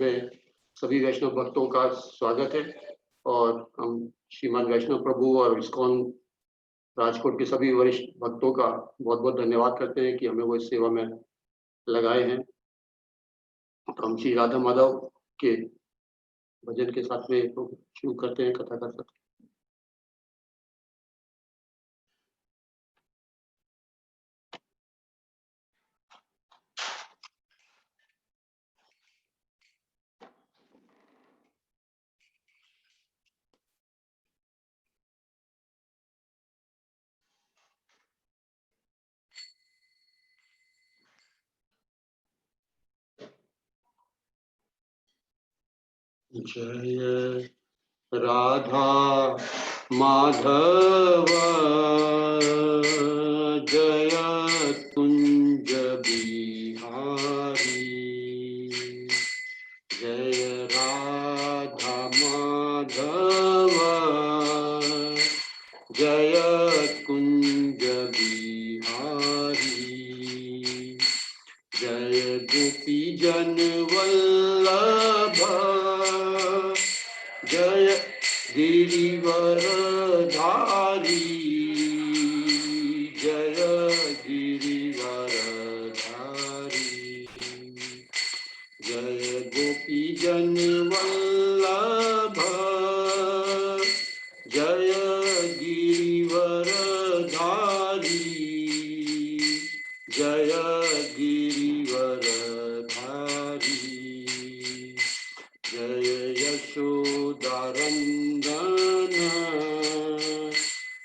में सभी वैष्णव भक्तों का स्वागत है और हम श्रीमान वैष्णव प्रभु और इस्कॉन राजकोट के सभी वरिष्ठ भक्तों का बहुत बहुत धन्यवाद करते हैं कि हमें वो इस सेवा में लगाए हैं। तो हम श्री राधा माधव के भजन के साथ में तो शुरू करते हैं कथा का सत्र। जय राधा माधव जय कुंज बिहारी, जय राधा माधव जय कुंज बिहारी, जय गोपी जन वल्लभ जय गिरिवर धारी, जय गिरिवर धारी, जय गोपी जन वल्लभ जय गिरिवर धारी, जय गिरिवर धारी, जय यशोदानंदन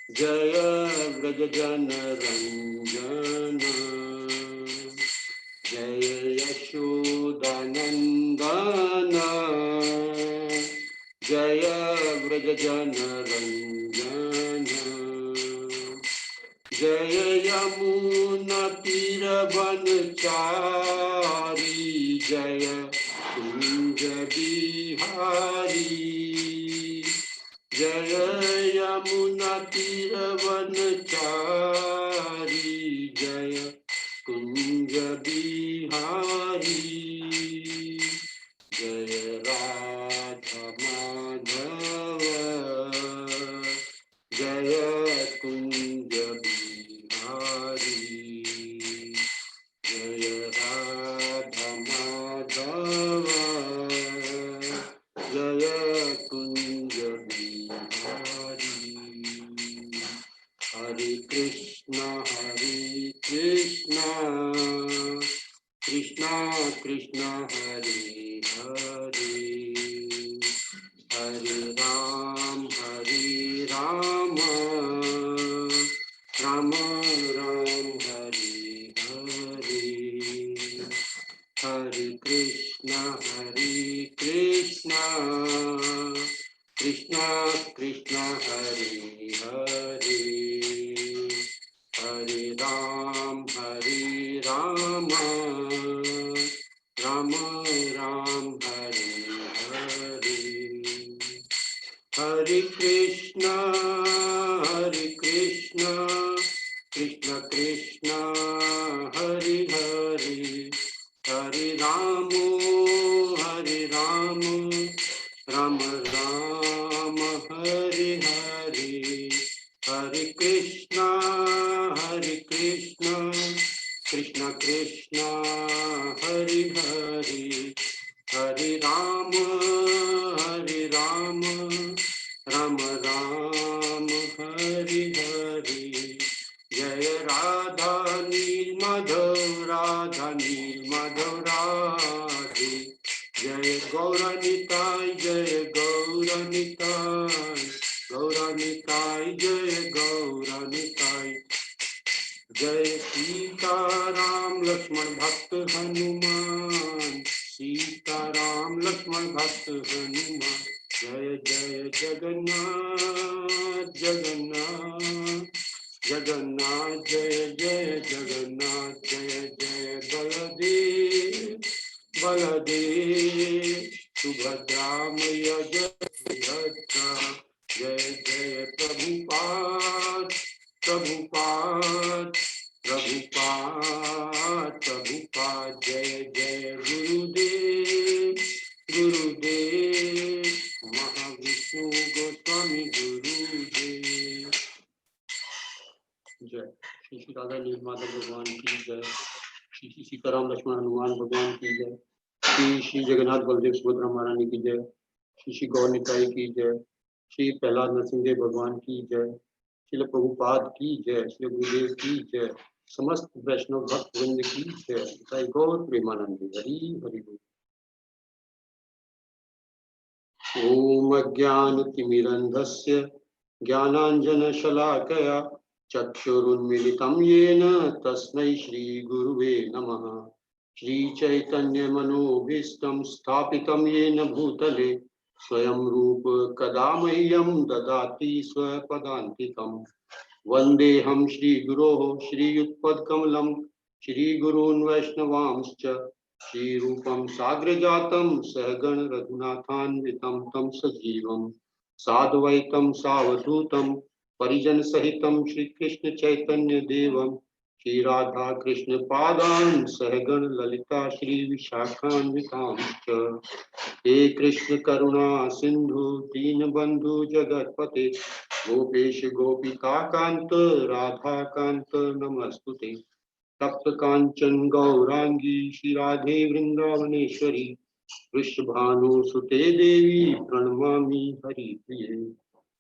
जय व्रज जन रंजन, जय यशोदानंदन जय व्रज जन रंजन, जय यमुना तीर वनचारी, जय कुंज बिहारी, जय यमुना तीर वनचारी, जय कुंज बिहारी, जय राधा माधव जय कुंज बिहारी, जय राधा माधव जय कुंज बिहारी। हरे कृष्णा कृष्णा कृष्णा हरे हरे, हरे राम राम राम हरे हरे, हरे कृष्णा कृष्णा कृष्णा हरे हरे, हरे राम राम राम हरे हरे, हरे कृष्णा कृष्णा कृष्णा हरे हरे, हरे राम राम राम हरे हरे, हरे कृष्णा कृष्णा हरे हरे, हरे राम राम राम हरे हरे, जय राधा नील माधव राधे, जय गौरनिताय जय गौरनिताय जय गौरनिताय, जय सीताराम लक्ष्मण भक्त हनुमान, सीताराम लक्ष्मण भक्त हनुमान, जय जय जगन्नाथ जगन्नाथ जय जय जगन्नाथ, जय जय बलदेव सुभद्रा मैया जय सुभद्रा, जय जय प्रभुपाद जय जय गुरुदेव माधव भगवान की जय। श्री सीताराम लक्ष्मण हनुमान भगवान की जय। श्री जगन्नाथ बलदेव सुभद्रा महारानी की जय। श्री गौर निताई की जय। श्री प्रहलाद नरसिंहदेव भगवान की जय। श्रील प्रभुपाद की जय। श्री गुरुदेव की जय। समस्त वैष्णव भक्त वृंद की जय। जय गौर प्रेमानंद हरि हरि बोल। ओम अज्ञानतिमिरन्धस्य ज्ञानाञ्जनशलाकया चक्षुरुन्मीलितं येन तस्मै श्रीगुरुवे नमः। श्रीचैतन्यमनोभीष्टं स्थापितं येन भूतले स्वयं रूप कदा मह्यं ददाति स्वपदान्तिकम्। वन्देऽहं श्रीगुरोः श्रीयुत्पदकमलं श्रीगुरून् वैष्णवांश्च श्रीरूपं साग्रजातं सहगण रघुनाथान्वितं तं सजीवं साद्वैतं सावधूतं परिजनसहितं श्रीकृष्ण चैतन्य देवं श्रीराधा कृष्ण पादान् सहगण ललिता श्रीविशाखान्वितांश्च। हे कृष्ण करुणा सिंधु दीनबंधु जगतपते गोपेश गोपिका कांत राधा कांत नमस्तुते। तप्त कांचन गौरांगी श्री राधे वृंदावनेश्वरी वृषभानुसुते देवी प्रणमामि हरिप्रिये।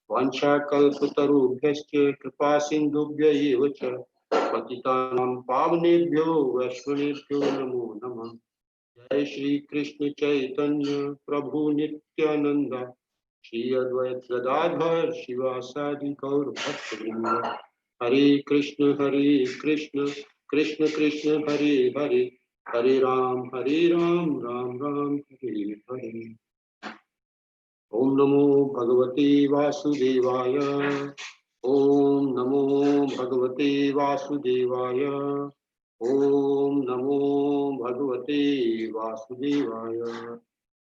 वाञ्छाकल्पतरुभ्यश्च कृपा सिन्धुभ्य एव च पतितानां पावनेभ्यो वैष्णवेभ्यो नमो नमः। जय श्री कृष्ण चैतन्य प्रभु नित्यानंद श्री अद्वैत गदाधर शिवासादि गौर भक्तवृंद। हरे कृष्ण कृष्ण कृष्ण हरे हरे हरे राम राम राम हरे हरे। ओम नमो भगवते वासुदेवाय। ओम नमो भगवते वासुदेवाय। ओम नमो भगवते वासुदेवाय।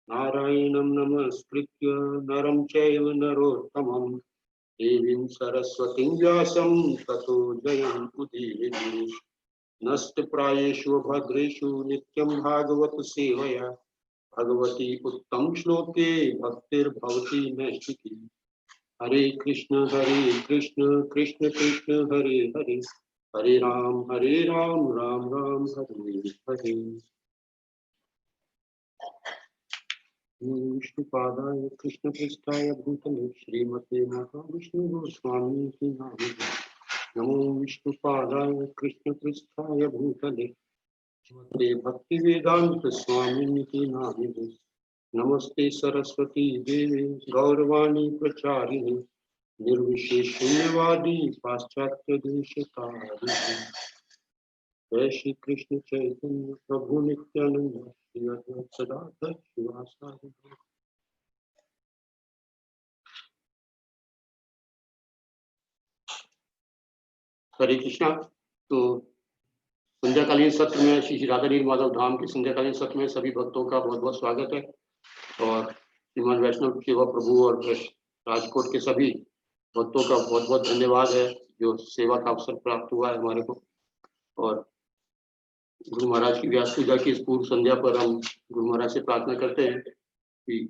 नारायणं नमस्कृत्य नरं चैव नरोत्तमं देवीं सरस्वतीं व्यासं ततो जयमुदीरये। नष्टप्रायेषु भद्रेषु नित्यं भागवत सेवया भगवती उत्तम श्लोके भक्तिर्भवति नैष्ठिकी। हरे कृष्ण कृष्ण कृष्ण हरे हरे हरे राम राम राम हरे हरे। विष्णुपादाय कृष्ण पृष्ठाय भूतले श्रीमते महाविष्णु गोस्वामी नामिने। नमो विष्णुपादाय कृष्ण पृष्ठाय भूतले श्रीमते भक्ति वेदांत स्वामी नामिने। नमस्ते सरस्वती देवी गौरवाणी प्रचारिणे निर्विशेष शून्यवादी पाश्चात्य देशतारिणे। जय श्री कृष्ण चैतन्य प्रभु नित्यानंद श्री अद्वैत गदाधर शिवासादि। हरे कृष्णा। तो संध्याकालीन सत्र में श्री राधा नील माधव धाम के संध्याकालीन सत्र में सभी भक्तों का बहुत बहुत स्वागत है। और श्रीमान वैष्णव सेवा प्रभु और राजकोट के सभी भक्तों का बहुत बहुत धन्यवाद है जो सेवा का अवसर प्राप्त हुआ है हमारे को। और गुरु महाराज की व्यास पूजा की इस पूर्व संध्या पर हम गुरु महाराज से प्रार्थना करते हैं कि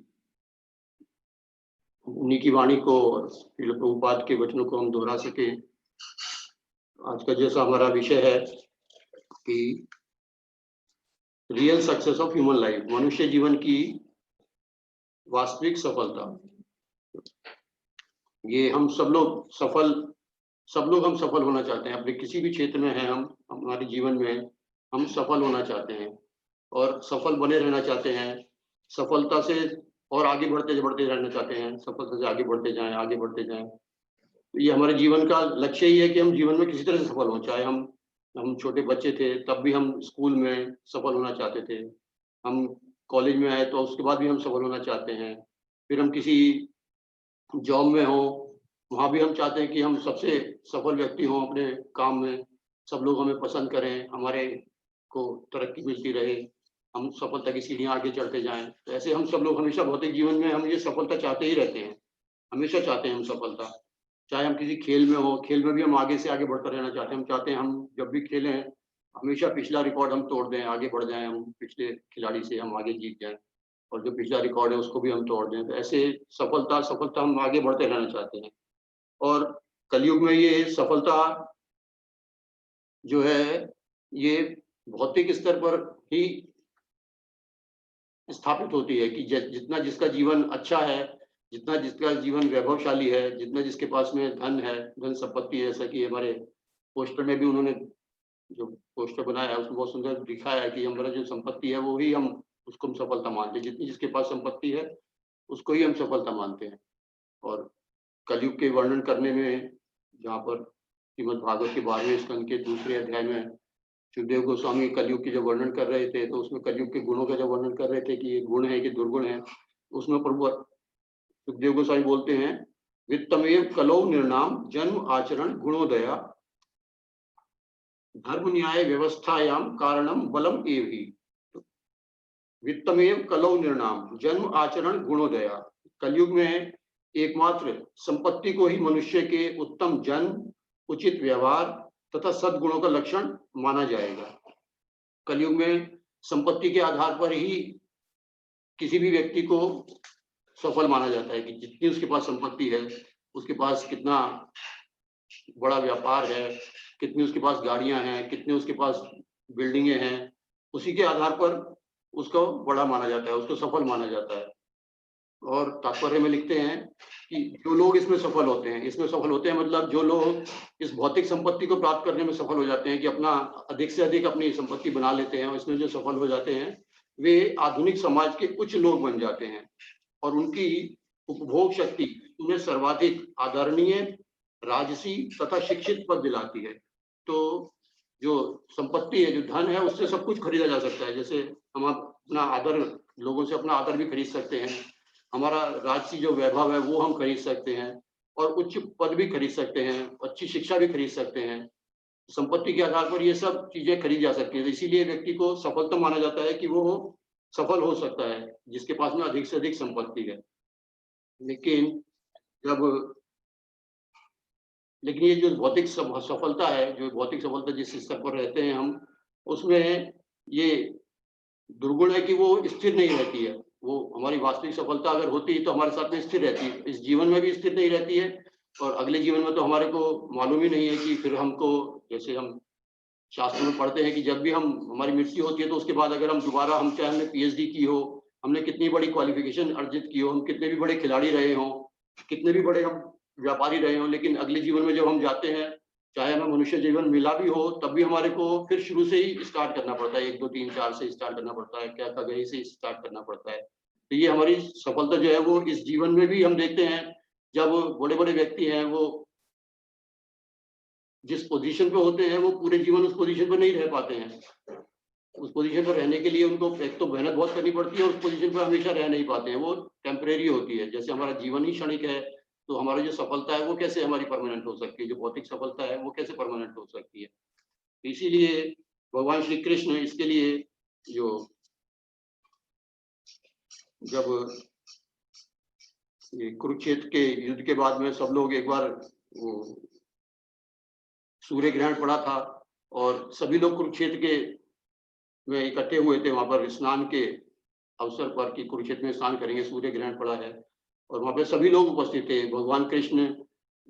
उन्हीं की वाणी को और प्रभुपाद के वचनों को हम दोहरा सके। आज का जैसा हमारा विषय है कि real success of human life, मनुष्य जीवन की वास्तविक सफलता। ये हम सब लोग हम सफल होना चाहते हैं अपने किसी भी क्षेत्र में है। हम हमारे जीवन में हम सफल होना चाहते हैं और सफल बने रहना चाहते हैं। सफलता से और आगे बढ़ते रहना चाहते हैं। सफलता से आगे बढ़ते जाएं। तो ये हमारे जीवन का लक्ष्य ही है कि हम जीवन में किसी तरह से सफल हों। चाहे हम छोटे बच्चे थे तब भी हम स्कूल में सफल होना चाहते थे। हम कॉलेज में आए तो उसके बाद भी हम सफल होना चाहते हैं। फिर हम किसी जॉब में हो, वहाँ भी हम चाहते हैं कि हम सबसे सफल व्यक्ति हों अपने काम में। सब लोग हमें पसंद करें, हमारे को तरक्की मिलती रहे, हम सफलता की सीढ़ियाँ आगे चढ़ते जाएं। तो ऐसे हम सब लोग हमेशा भौतिक जीवन में हम ये सफलता चाहते ही रहते हैं। हमेशा चाहते हैं हम सफलता। चाहे हम किसी खेल में हो, खेल में भी हम आगे से आगे बढ़ता रहना चाहते हैं। हम चाहते हैं हम जब भी खेलें हमेशा पिछला रिकॉर्ड हम तोड़ दें, आगे बढ़ जाएं, हम पिछले खिलाड़ी से हम आगे जीत जाएं और जो पिछला रिकॉर्ड है उसको भी हम तोड़ दें। तो ऐसे सफलता हम आगे बढ़ते रहना चाहते हैं। और कलयुग में ये सफलता जो है ये भौतिक स्तर पर ही स्थापित होती है कि जितना जिसका जीवन अच्छा है, जितना जिसका जीवन वैभवशाली है, जितना जिसके पास में धन है, धन संपत्ति है, जैसा कि हमारे पोस्टर में भी उन्होंने जो पोस्टर बनाया है उसमें बहुत सुंदर दिखाया है कि हमारा जो संपत्ति है वो ही हम उसको हम सफलता मानते हैं। जितनी जिसके पास संपत्ति है उसको ही हम सफलता मानते हैं। और कलयुग के वर्णन करने में जहाँ पर श्रीमद् भागवत के 12वें स्कंद के दूसरे अध्याय में सुखदेव गोस्वामी कलयुग की जब वर्णन कर रहे थे, तो उसमें कलयुग के गुणों का जब वर्णन कर रहे थे कि ये गुण है कि दुर्गुण है, उसमें प्रभु सुखदेव गोस्वामी बोलते हैं, वित्तमेव कलौ निर्णाम जन्म आचरण गुणोदया धर्म न्याय व्यवस्थायाम कारणम बलम एव ही। वित्तमेव कलौ निर्णाम जन्म आचरण गुणोदया, कलयुग में एकमात्र संपत्ति को ही मनुष्य के उत्तम जन्म, उचित व्यवहार तथा सद्गुणों का लक्षण माना जाएगा। कलयुग में संपत्ति के आधार पर ही किसी भी व्यक्ति को सफल माना जाता है कि जितनी उसके पास संपत्ति है, उसके पास कितना बड़ा व्यापार है, कितनी उसके पास गाड़ियां हैं, कितने उसके पास बिल्डिंगें हैं, उसी के आधार पर उसको बड़ा माना जाता है, उसको सफल माना जाता है। और तात्पर्य में लिखते हैं कि जो लोग इसमें सफल होते हैं मतलब जो लोग इस भौतिक संपत्ति को प्राप्त करने में सफल हो जाते हैं कि अपना अधिक से अधिक अपनी संपत्ति बना लेते हैं, और इसमें जो सफल हो जाते हैं वे आधुनिक समाज के उच्च लोग बन जाते हैं और उनकी उपभोग शक्ति उन्हें सर्वाधिक आदरणीय, राजसी तथा शिक्षित पद दिलाती है। तो जो संपत्ति है, जो धन है, उससे सब कुछ खरीदा जा सकता है। जैसे हम अपना आदर, लोगों से अपना आदर भी खरीद सकते हैं, हमारा राजसी जो वैभव है वो हम खरीद सकते हैं, और उच्च पद भी खरीद सकते हैं, अच्छी शिक्षा भी खरीद सकते हैं। संपत्ति के आधार पर ये सब चीजें खरीदी जा सकती है। तो इसीलिए व्यक्ति को सफलता माना जाता है कि वो सफल हो सकता है जिसके पास में अधिक से अधिक संपत्ति है। लेकिन जब लेकिन ये जो भौतिक सफलता है, जो भौतिक सफलता जिस स्तर पर रहते हैं हम, उसमें ये दुर्गुण है कि वो स्थिर नहीं रहती है। वो हमारी वास्तविक सफलता अगर होती तो हमारे साथ में स्थिर रहती है, इस जीवन में भी स्थिर नहीं रहती है, और अगले जीवन में तो हमारे को मालूम ही नहीं है कि फिर हमको, जैसे हम शास्त्र में पढ़ते हैं कि जब भी हम हमारी मृत्यु होती है तो उसके बाद अगर हम दोबारा, हम चाहे हमने पीएचडी की हो, हमने कितनी बड़ी क्वालिफिकेशन अर्जित की हो, हम कितने भी बड़े खिलाड़ी रहे हों, कितने भी बड़े हम व्यापारी रहे हों, लेकिन अगले जीवन में जब हम जाते हैं, चाहे हमें मनुष्य जीवन मिला भी हो, तब भी हमारे को फिर शुरू से ही स्टार्ट करना पड़ता है, 1 2 3 4 से स्टार्ट करना पड़ता है, क्या कहीं से स्टार्ट करना पड़ता है। तो ये हमारी सफलता जो है वो इस जीवन में भी हम देखते हैं, जब बड़े बड़े व्यक्ति हैं वो जिस पोजीशन पे होते हैं वो पूरे जीवन उस पोजीशन पे नहीं रह पाते हैं। उस पोजीशन पर रहने के लिए उनको एक तो मेहनत बहुत करनी पड़ती है, उस पोजीशन पर हमेशा रह नहीं पाते हैं, वो टेम्परेरी होती है। जैसे हमारा जीवन ही क्षणिक है, तो हमारी जो सफलता है वो कैसे हमारी परमानेंट हो सकती है, जो भौतिक सफलता है वो कैसे परमानेंट हो सकती है। इसीलिए भगवान श्री कृष्ण इसके लिए जो जब ये कुरुक्षेत्र के युद्ध के बाद में सब लोग एक बार वो सूर्य ग्रहण पड़ा था और सभी लोग कुरुक्षेत्र के में इकट्ठे हुए थे वहां पर स्नान के अवसर पर कि कुरुक्षेत्र में स्नान करेंगे, सूर्य ग्रहण पड़ा है, और वहां पे सभी लोग उपस्थित थे। भगवान कृष्ण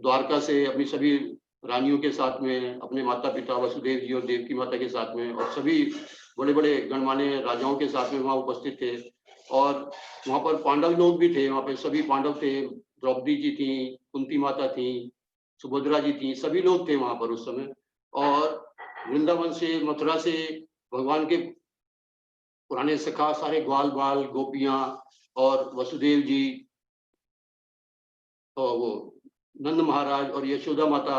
द्वारका से अपनी सभी रानियों के साथ में, अपने माता पिता वसुदेव जी और देवकी माता के साथ में, और सभी बड़े बड़े गणमान्य राजाओं के साथ में वहां उपस्थित थे। और वहां पर पांडव लोग भी थे, वहां पे सभी पांडव थे, द्रौपदी जी थी, कुंती माता थी, सुभद्रा जी थी, सभी लोग थे वहां पर उस समय। और वृंदावन से, मथुरा से भगवान के पुराने सखा सारे ग्वाल बाल गोपियां और वसुदेव जी और वो नंद महाराज और यशोदा माता,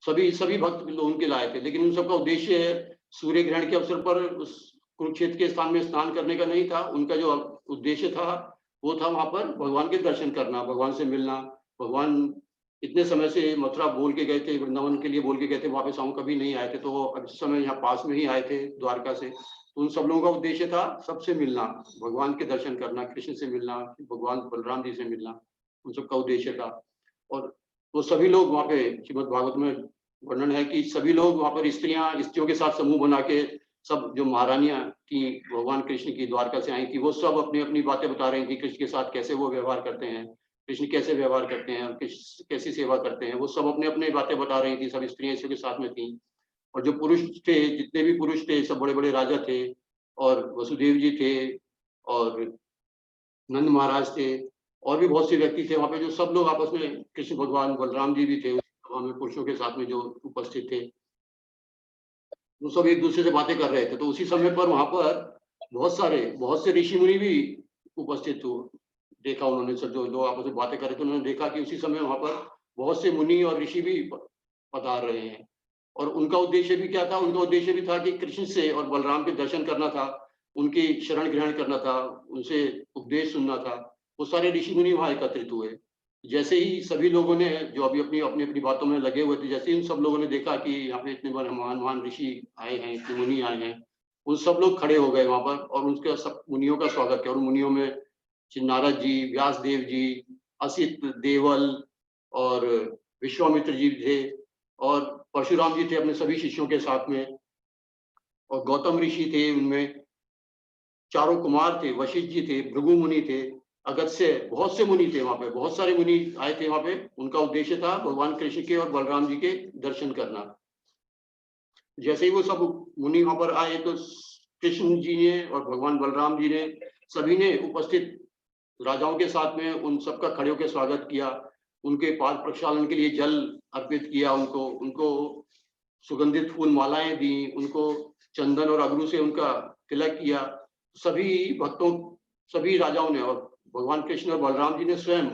सभी सभी भक्त लोग उनके लाए थे। लेकिन उन सबका उद्देश्य सूर्य ग्रहण के अवसर पर उस कुरुक्षेत्र के स्थान में स्नान करने का नहीं था। उनका जो उद्देश्य था वो था वहां पर भगवान के दर्शन करना, भगवान से मिलना। भगवान इतने समय से मथुरा बोल के गए थे, वृंदावन के लिए बोल के गए थे, वापस आऊं कभी नहीं आए थे, तो वो इस समय यहाँ पास में ही आए थे द्वारका से। तो उन सब लोगों का उद्देश्य था सबसे मिलना, भगवान के दर्शन करना, कृष्ण से मिलना, भगवान बलराम जी से मिलना, उन सबका उद्देश्य था। और वो सभी लोग वहाँ पे श्रीमद् भागवत में वर्णन है कि सभी लोग वहाँ पर स्त्रियों के साथ समूह बना के, सब जो महारानियां थी भगवान कृष्ण की द्वारका से आई थी, वो सब अपनी अपनी बातें बता रही थी, कृष्ण के साथ कैसे वो व्यवहार करते हैं, कृष्ण कैसे व्यवहार करते हैं, कृष्ण कैसी सेवा करते हैं, वो सब अपने अपने बातें बता रही थी, सब स्त्रियां इसके साथ में थी। और जो पुरुष थे, जितने भी पुरुष थे, सब बड़े बड़े राजा थे, और वसुदेव जी थे, और नंद महाराज थे, और भी बहुत से व्यक्ति थे वहां पे, जो सब लोग आपस में, कृष्ण भगवान, बलराम जी भी थे उस सभा में, पुरुषों के साथ में जो उपस्थित थे, वो सब एक दूसरे से बातें कर रहे थे। तो उसी समय पर वहां पर बहुत से ऋषि मुनि भी उपस्थित हुए, देखा उन्होंने, सब जो आपस में बातें कर रहे थे, उन्होंने देखा कि उसी समय वहां पर बहुत से मुनि और ऋषि भी पधार रहे हैं। और उनका उद्देश्य भी क्या था? उनका उद्देश्य भी था कि कृष्ण से और बलराम के दर्शन करना था, उनकी शरण ग्रहण करना था, उनसे उपदेश सुनना था। वो सारे ऋषि मुनि वहां एकत्रित हुए। जैसे ही सभी लोगों ने, जो अभी अपनी अपनी अपनी बातों में लगे हुए थे, जैसे ही उन सब लोगों ने देखा कि यहाँ पे इतने बड़े महान महान ऋषि आए हैं, इतने मुनि आए हैं, उन सब लोग खड़े हो गए वहां पर और उनके सब मुनियों का स्वागत किया। और मुनियों में श्री नारद जी, व्यास देव जी, असित, देवल और विश्वामित्र जी थे, और परशुराम जी थे अपने सभी शिष्यों के साथ में, और गौतम ऋषि थे, उनमें चारों कुमार थे, वशिष्ठ जी थे, भृगु मुनि थे, अगस्त्य, बहुत से मुनि थे वहां पे, बहुत सारे मुनि आए थे वहां पे। उनका उद्देश्य था भगवान कृष्ण के और बलराम जी के दर्शन करना। जैसे ही वो सब मुनि वहां पर आए, तो कृष्ण जी ने और भगवान बलराम जी ने, सभी ने उपस्थित राजाओं के साथ में उन सबका खड़े होकर स्वागत किया, उनके पाद प्रक्षालन के लिए जल अर्पित किया, उनको उनको सुगंधित फूल मालाएं दी, उनको चंदन और अगरू से उनका तिलक किया। सभी भक्तों, सभी राजाओं ने, और भगवान कृष्ण और बलराम जी ने स्वयं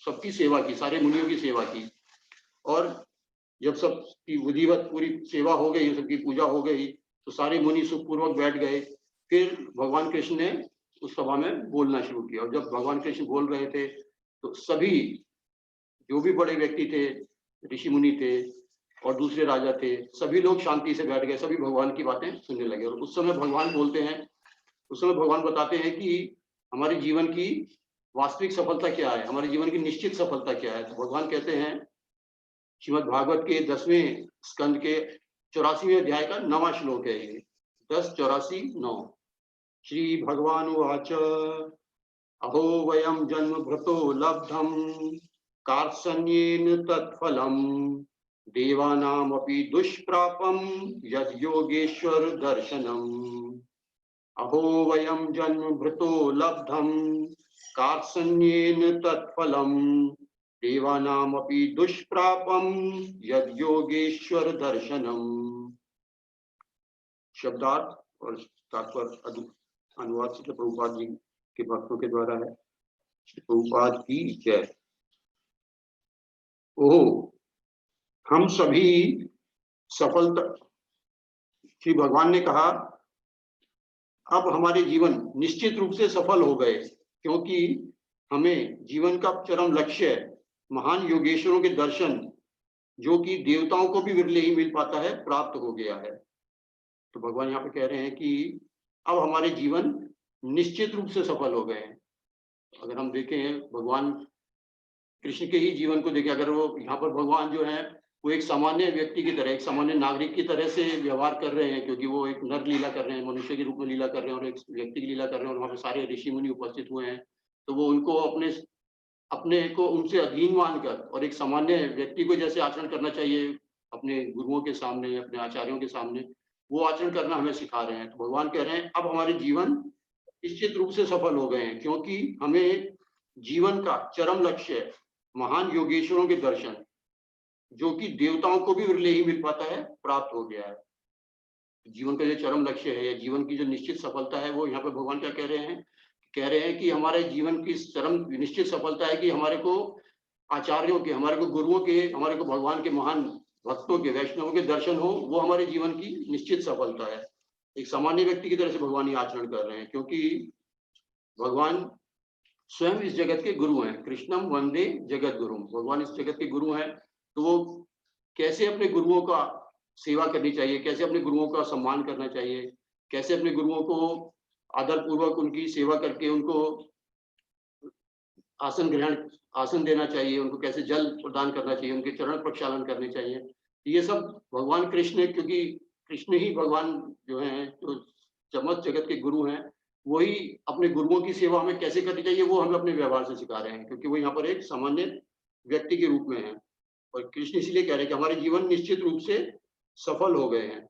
सबकी सेवा की, सारे मुनियों की सेवा की। और जब सबकी विधिवत पूरी सेवा हो गई, सबकी पूजा हो गई, तो सारे मुनि सुखपूर्वक बैठ गए। फिर भगवान कृष्ण ने उस सभा में बोलना शुरू किया, और जब भगवान कृष्ण बोल रहे थे, तो सभी जो भी बड़े व्यक्ति थे, ऋषि मुनि थे और दूसरे राजा थे, सभी लोग शांति से बैठ गए, सभी भगवान की बातें सुनने लगे। और उस समय भगवान बोलते हैं, उस समय भगवान बताते हैं कि हमारे जीवन की वास्तविक सफलता क्या है, हमारे जीवन की निश्चित सफलता क्या है। तो भगवान कहते हैं, श्रीमद् भागवत के 10वें स्कंद के 84वें अध्याय का 9वां श्लोक है ये, 10:84-9। श्री भगवान उवाच, अहो वयम जन्म भृतो लब्धम कार्त्स्येन तत्फलम देवानामपि दुष्प्रापम यद योगेश्वर दर्शनम। अहो वयम जन्म भृतो लब्धम कार्त्स्येन तत्फलम देवानामपि दुष्प्रापम यद योगेश्वर दर्शनम। शब्दार्थ और तात्पर्य अनुवाद से प्रभुपाद जी के भक्तों के द्वारा है। प्रभुपाद की जय। ओह, हम सभी सफलता, श्री भगवान ने कहा, अब हमारे जीवन निश्चित रूप से सफल हो गए, क्योंकि हमें जीवन का चरम लक्ष्य, महान योगेश्वरों के दर्शन, जो कि देवताओं को भी विरले ही मिल पाता है, प्राप्त हो गया है। तो भगवान यहाँ पे कह रहे हैं कि अब हमारे जीवन निश्चित रूप से सफल हो गए हैं। अगर हम देखें भगवान कृष्ण के ही जीवन को देखें, अगर वो यहाँ पर भगवान जो है वो एक सामान्य व्यक्ति की तरह, एक सामान्य नागरिक की तरह से व्यवहार कर रहे हैं, क्योंकि वो एक नर लीला कर रहे हैं, मनुष्य के रूप में लीला कर रहे हैं, और एक व्यक्ति की लीला कर रहे हैं, और वहाँ पे सारे ऋषि मुनि उपस्थित हुए हैं। तो वो उनको अपने अपने को उनसे अधीन मानकर, और एक सामान्य व्यक्ति को जैसे आचरण करना चाहिए अपने गुरुओं के सामने, अपने आचार्यों के सामने, वो आचरण करना हमें सिखा रहे हैं। तो भगवान कह रहे हैं, अब हमारे जीवन निश्चित रूप से सफल हो गए हैं, क्योंकि हमें जीवन का चरम लक्ष्य, महान योगेश्वरों के दर्शन, जो कि देवताओं को भी विरले ही मिल पाता है, प्राप्त हो गया है। जीवन का जो चरम लक्ष्य है, या जीवन की जो निश्चित सफलता है, वो यहाँ पे भगवान क्या कह रहे हैं? कह रहे हैं कि हमारे जीवन की चरम निश्चित सफलता है कि हमारे को आचार्यों के, हमारे को गुरुओं के, हमारे को भगवान के महान भक्तों के, वैष्णवों के दर्शन हो, वो हमारे जीवन की निश्चित सफलता है। एक सामान्य व्यक्ति की तरह से भगवान ये आचरण कर रहे हैं, क्योंकि भगवान स्वयं इस जगत के गुरु हैं। कृष्णम वंदे जगत गुरु, भगवान इस जगत के गुरु हैं। तो वो कैसे अपने गुरुओं का सेवा करनी चाहिए, कैसे अपने गुरुओं का सम्मान करना चाहिए, कैसे अपने गुरुओं को आदर पूर्वक उनकी सेवा करके उनको आसन देना चाहिए, उनको कैसे जल प्रदान करना चाहिए, उनके चरण प्रक्षालन करने चाहिए, ये सब भगवान कृष्ण, क्योंकि कृष्ण ही भगवान जो हैं, जो समस्त जगत के गुरु हैं, वही अपने गुरुओं की सेवा हमें कैसे करनी चाहिए वो हमें अपने व्यवहार से सिखा रहे हैं, क्योंकि वो यहाँ पर एक सामान्य व्यक्ति के रूप में है। और कृष्ण इसलिए कह रहे हैं कि हमारे जीवन निश्चित रूप से सफल हो गए हैं।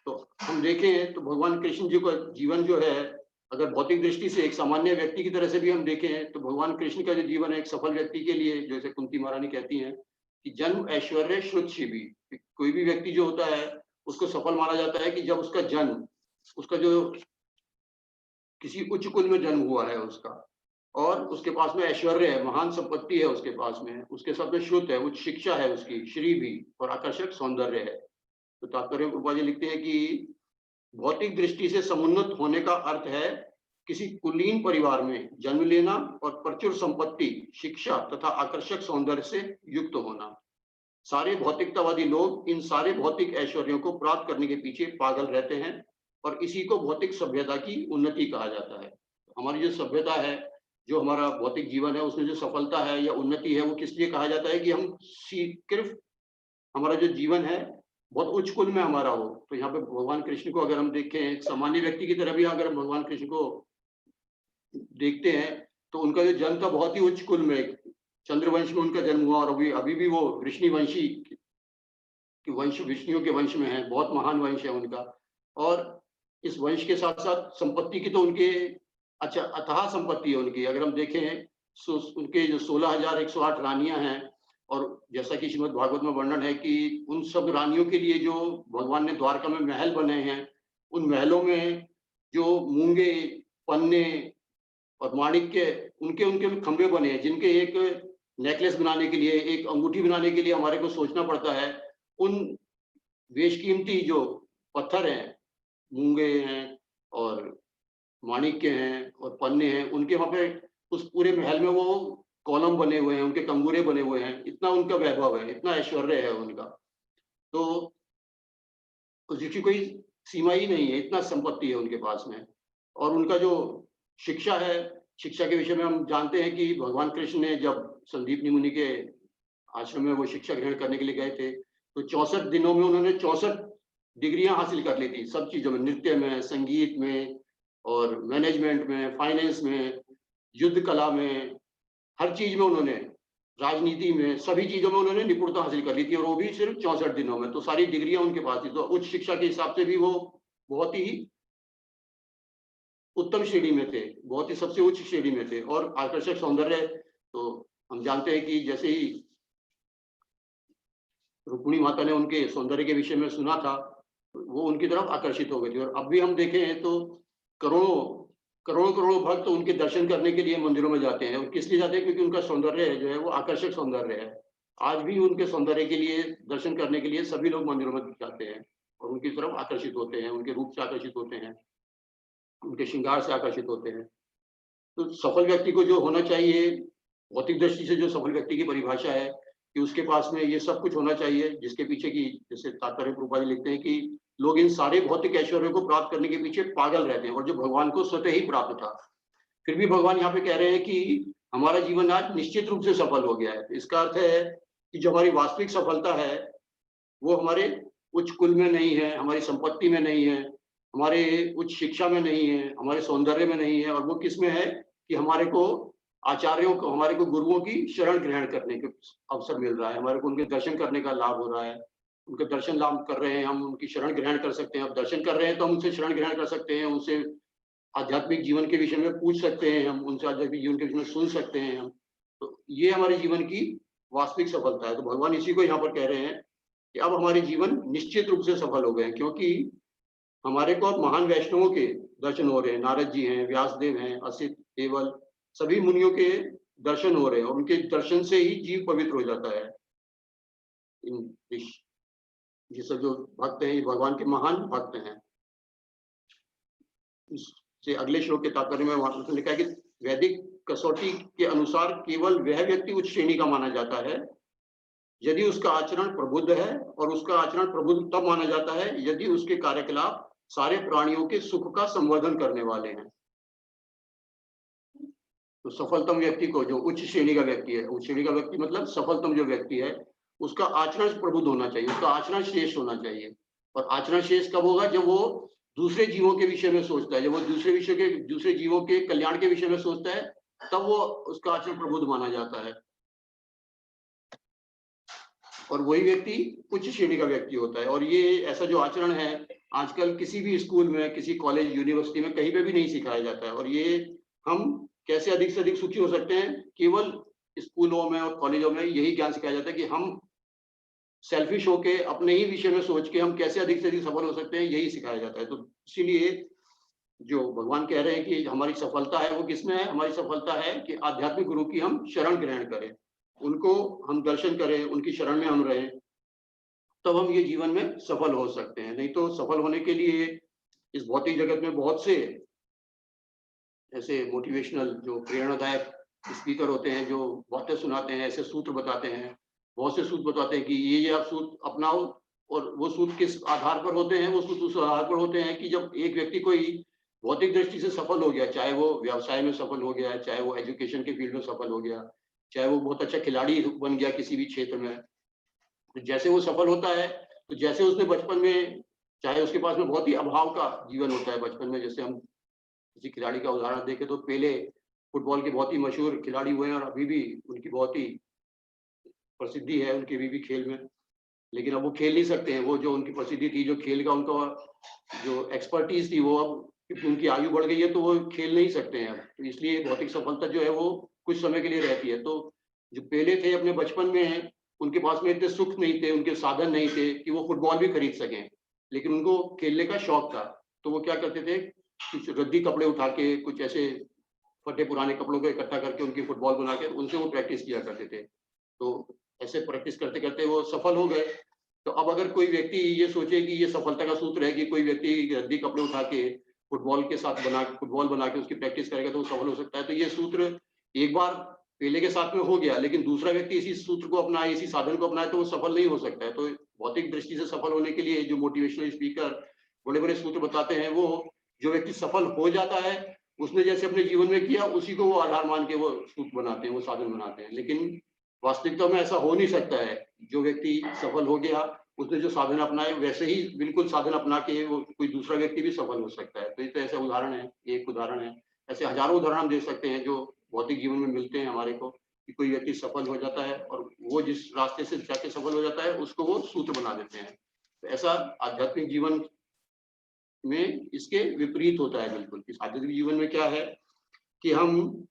तो हम देखें तो भगवान कृष्ण जी का जीवन जो है, अगर भौतिक दृष्टि से एक सामान्य व्यक्ति की तरह से भी हम देखें तो भगवान कृष्ण का जो जीवन है एक सफल व्यक्ति के लिए, जैसे कुंती महारानी कहती हैं कि जन्म ऐश्वर्य श्रुत शिवी, कोई भी व्यक्ति जो होता है उसको सफल माना जाता है कि जब उसका जन्म, उसका जो किसी उच्च कुल में जन्म हुआ है उसका, और उसके पास में ऐश्वर्य है, महान संपत्ति है उसके पास में, उसके साथ में श्रुत है, उच्च शिक्षा है उसकी, श्री भी, और आकर्षक सौंदर्य है। तो तात्पर्य रूपा जी लिखते हैं कि भौतिक दृष्टि से समुन्नत होने का अर्थ है किसी कुलीन परिवार में जन्म लेना और प्रचुर संपत्ति, शिक्षा तथा आकर्षक सौंदर्य से युक्त होना। सारे भौतिकतावादी लोग इन सारे भौतिक ऐश्वर्यों को प्राप्त करने के पीछे पागल रहते हैं और इसी को भौतिक सभ्यता की उन्नति कहा जाता है। हमारी जो सभ्यता है, जो हमारा भौतिक जीवन है, उसमें जो सफलता है या उन्नति है, वो किस लिए कहा जाता है कि हम सिर्फ हमारा जो जीवन है बहुत उच्च कुल में हमारा हो। तो यहाँ पे भगवान कृष्ण को अगर हम देखें, सामान्य व्यक्ति की तरह भी अगर हम भगवान कृष्ण को देखते हैं तो उनका जो जन्म था बहुत ही उच्च कुल में, चंद्रवंश में उनका जन्म हुआ, और अभी भी वो वृष्णिवंशी कि वंश विष्णुओं के वंश में है, बहुत महान वंश है उनका। और इस वंश के साथ साथ संपत्ति की तो उनके अच्छा अथाह संपत्ति है उनकी। अगर हम देखें उनके जो 16,108 रानियां हैं, और जैसा कि श्रीमद् भागवत में वर्णन है कि उन सब रानियों के लिए जो भगवान ने द्वारका में महल बने हैं, उन महलों में जो मूंगे, पन्ने और माणिक्य, उनके उनके खंभे बने हैं, जिनके एक नेकलेस बनाने के लिए, एक अंगूठी बनाने के लिए हमारे को सोचना पड़ता है। उन बेशकीमती जो पत्थर हैं, मूंगे हैं और माणिक्य हैं और पन्ने हैं, उनके वहां पे उस पूरे महल में वो कॉलम बने हुए हैं, उनके कंगूरे बने हुए हैं, इतना उनका वैभव है, इतना ऐश्वर्य है उनका। तो जिसकी कोई सीमा ही नहीं है, इतना संपत्ति है उनके पास में। और उनका जो शिक्षा है, शिक्षा के विषय में हम जानते हैं कि भगवान कृष्ण ने जब संदीपनी मुनि के आश्रम में वो शिक्षा ग्रहण करने के लिए गए थे, तो 64 दिनों में उन्होंने 64 डिग्रियां हासिल कर ली थी, सब चीजों में, नृत्य में, संगीत में और मैनेजमेंट में, फाइनेंस में, युद्ध कला में, हर चीज में उन्होंने, राजनीति में, सभी चीजों में उन्होंने निपुणता हासिल कर ली थी, और वो भी सिर्फ 64 दिनों में। तो सारी डिग्रियां उनके पास थी। तो उच्च शिक्षा के हिसाब से भी वो बहुत ही उत्तम श्रेणी में थे, बहुत ही सबसे उच्च श्रेणी में थे। और आकर्षक सौंदर्य, तो हम जानते हैं कि जैसे ही रुक्मिणी माता ने उनके सौंदर्य के विषय में सुना था, वो उनकी तरफ आकर्षित हो गई थी। और अब भी हम देखें तो करोड़ों करोड़ों करोड़ों भक्त उनके दर्शन करने के लिए मंदिरों में जाते हैं। और किस लिए जाते हैं? क्योंकि उनका सौंदर्य जो है वो आकर्षक सौंदर्य है। आज भी उनके सौंदर्य के लिए, दर्शन करने के लिए सभी लोग मंदिरों में जाते हैं और उनकी तरफ आकर्षित होते हैं, उनके रूप से आकर्षित होते हैं, उनके श्रृंगार से आकर्षित होते हैं। तो सफल व्यक्ति को जो होना चाहिए, भौतिक दृष्टि से जो सफल व्यक्ति की परिभाषा है कि उसके पास में ये सब कुछ होना चाहिए, जिसके पीछे की, जैसे तात्पर्य रूपा जी लिखते हैं कि लोग इन सारे भौतिक ऐश्वर्यों को प्राप्त करने के पीछे पागल रहते हैं, और जो भगवान को स्वतः ही प्राप्त था। फिर भी भगवान यहाँ पे कह रहे हैं कि हमारा जीवन आज निश्चित रूप से सफल हो गया है। तो इसका अर्थ है कि जो हमारी वास्तविक सफलता है वो हमारे उच्च कुल में नहीं है, हमारी संपत्ति में नहीं है, हमारे उच्च शिक्षा में नहीं है, हमारे सौंदर्य में नहीं है, और वो किस में है कि हमारे को आचार्यों को, हमारे को गुरुओं की शरण ग्रहण करने के अवसर मिल रहा है, हमारे को उनके दर्शन करने का लाभ हो रहा है। उनके दर्शन लाभ कर रहे हैं, हम उनकी शरण ग्रहण कर सकते हैं। अब दर्शन कर रहे हैं तो हम उनसे शरण ग्रहण कर सकते हैं, उनसे आध्यात्मिक जीवन के विषय में पूछ सकते हैं, हम उनसे आध्यात्मिक जीवन के विषय में सुन सकते हैं हम। तो ये हमारे जीवन की वास्तविक सफलता है। तो भगवान इसी को यहाँ पर कह रहे हैं कि अब हमारे जीवन निश्चित रूप से सफल हो गए हैं, क्योंकि हमारे को अब महान वैष्णवों के दर्शन हो रहे हैं। नारद जी हैं, व्यासदेव हैं, असित, केवल, सभी मुनियों के दर्शन हो रहे हैं, और उनके दर्शन से ही जीव पवित्र हो जाता है। ये सब जो भक्त हैं, ये भगवान के महान भक्त हैं। इससे अगले श्लोक के तात्पर्य में वहां लिखा है कि वैदिक कसौटी के अनुसार केवल वह व्यक्ति उच्च श्रेणी का माना जाता है यदि उसका आचरण प्रबुद्ध है, और उसका आचरण प्रबुद्ध तब माना जाता है यदि उसके कार्यकलाप सारे प्राणियों के सुख का संवर्धन करने वाले हैं। तो सफलतम व्यक्ति को, जो उच्च श्रेणी का व्यक्ति है, उच्च श्रेणी का व्यक्ति मतलब सफलतम जो व्यक्ति है, उसका आचरण प्रबुद्ध होना चाहिए, उसका आचरण श्रेष्ठ होना चाहिए। और आचरण श्रेष्ठ कब होगा? जब वो दूसरे जीवों के विषय में सोचता है, जब वो दूसरे जीवों के कल्याण के विषय में सोचता है, तब वो उसका आचरण प्रबुद्ध माना जाता है। और वही व्यक्ति उच्च श्रेणी का व्यक्ति होता है। और ये ऐसा जो आचरण है आजकल किसी भी स्कूल में, किसी कॉलेज, यूनिवर्सिटी में कहीं पे भी नहीं सिखाया जाता है। और ये हम कैसे अधिक से अधिक सुखी हो सकते हैं, केवल स्कूलों में और कॉलेजों में यही ज्ञान सिखाया जाता है कि हम सेल्फिश होके अपने ही विषय में सोच के हम कैसे अधिक से अधिक सफल हो सकते हैं, यही सिखाया जाता है। तो इसीलिए जो भगवान कह रहे हैं कि हमारी सफलता है वो किसमें है? हमारी सफलता है कि आध्यात्मिक गुरु की हम शरण ग्रहण करें, उनको हम दर्शन करें, उनकी शरण में हम रहें, तब हम ये जीवन में सफल हो सकते हैं। नहीं तो सफल होने के लिए इस भौतिक जगत में बहुत से ऐसे मोटिवेशनल जो प्रेरणादायक स्पीकर होते हैं, जो बातें सुनाते हैं, ऐसे सूत्र बताते हैं, बहुत से सूत्र बताते हैं कि ये आप सूत्र अपनाओ। और वो सूत्र किस आधार पर होते हैं? वो सूत्र उस आधार पर होते हैं कि जब एक व्यक्ति कोई भौतिक दृष्टि से सफल हो गया, चाहे वो व्यवसाय में सफल हो गया, चाहे वो एजुकेशन के फील्ड में सफल हो गया, चाहे वो बहुत अच्छा खिलाड़ी बन गया किसी भी क्षेत्र में, तो जैसे वो सफल होता है, तो जैसे उसने बचपन में, चाहे उसके पास में बहुत ही अभाव का जीवन होता है बचपन में, जैसे हम किसी खिलाड़ी का उदाहरण देखें तो पेले फुटबॉल के बहुत ही मशहूर खिलाड़ी हुए हैं और अभी भी उनकी बहुत ही प्रसिद्धि है उनकी अभी भी खेल में। लेकिन अब वो खेल नहीं सकते हैं, वो जो उनकी प्रसिद्धि थी, जो खेल का उनका जो एक्सपर्टीज थी, वो अब क्योंकि उनकी आयु बढ़ गई है तो वो खेल नहीं सकते हैं अब। तो इसलिए भौतिक सफलता जो है वो कुछ समय के लिए रहती है। तो जो पेले थे अपने बचपन में, उनके पास में इतने सुख नहीं थे, उनके साधन नहीं थे कि वो फुटबॉल भी खरीद सकें, लेकिन उनको खेलने का शौक था। तो वो क्या करते थे, कुछ रद्दी कपड़े उठा के, कुछ ऐसे फटे पुराने कपड़ों को इकट्ठा करके उनकी फुटबॉल बना के उनसे वो प्रैक्टिस किया करते थे। तो ऐसे प्रैक्टिस करते करते वो सफल हो गए। तो अब अगर कोई व्यक्ति ये सोचे कि ये सफलता का सूत्र है कि कोई व्यक्ति रद्दी कपड़े उठा के फुटबॉल बना के उसकी प्रैक्टिस करेगा तो वो सफल हो सकता है, तो ये सूत्र एक बार पेले के साथ में हो गया, लेकिन दूसरा व्यक्ति इसी सूत्र को अपनाए, इसी साधन को अपनाए, तो वो सफल नहीं हो सकता है। तो भौतिक दृष्टि से सफल होने के लिए जो मोटिवेशनल स्पीकर बड़े बड़े सूत्र बताते हैं, वो जो व्यक्ति सफल हो जाता है, उसने जैसे अपने जीवन में किया उसी को वो आधार मान के वो सूत्र बनाते हैं, वो साधन बनाते हैं। लेकिन वास्तविकता में ऐसा हो नहीं सकता है। जो व्यक्ति सफल हो गया, उसने जो साधन अपनाए वैसे ही बिल्कुल साधन अपना के वो कोई दूसरा व्यक्ति भी सफल हो सकता है। तो ये तो ऐसा उदाहरण है, एक उदाहरण है। ऐसे हजारों उदाहरण हम दे सकते हैं जो भौतिक जीवन में मिलते हैं हमारे को, कि कोई व्यक्ति सफल हो जाता है और वो जिस रास्ते से जाके सफल हो जाता है उसको वो सूत्र बना देते हैं। तो ऐसा आध्यात्मिक जीवन में इसके विपरीत होता है बिल्कुल। इस आध्यात्मिक जीवन में क्या है कि हम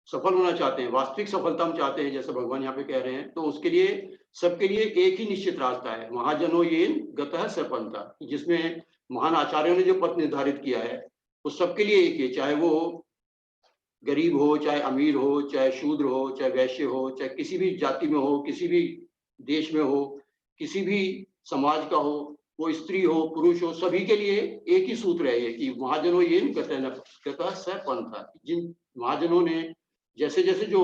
सफल होना चाहते हैं, वास्तविक सफलता हम चाहते हैं, जैसे भगवान यहाँ पे कह रहे हैं, तो उसके लिए सबके लिए एक ही निश्चित रास्ता है, महाजनो येन गतः सरपंथा, जिसमें महान आचार्यों ने जो पथ निर्धारित किया है वो सबके लिए एक ही है। चाहे वो गरीब हो, चाहे अमीर हो, चाहे शूद्र हो, चाहे वैश्य हो, चाहे किसी भी जाति में हो, किसी भी देश में हो, किसी भी समाज का हो, वो स्त्री हो, पुरुष हो, सभी के लिए एक ही सूत्र है ये कि महाजनो येन गतः सरपंथा। जिन महाजनों ने जैसे जैसे जो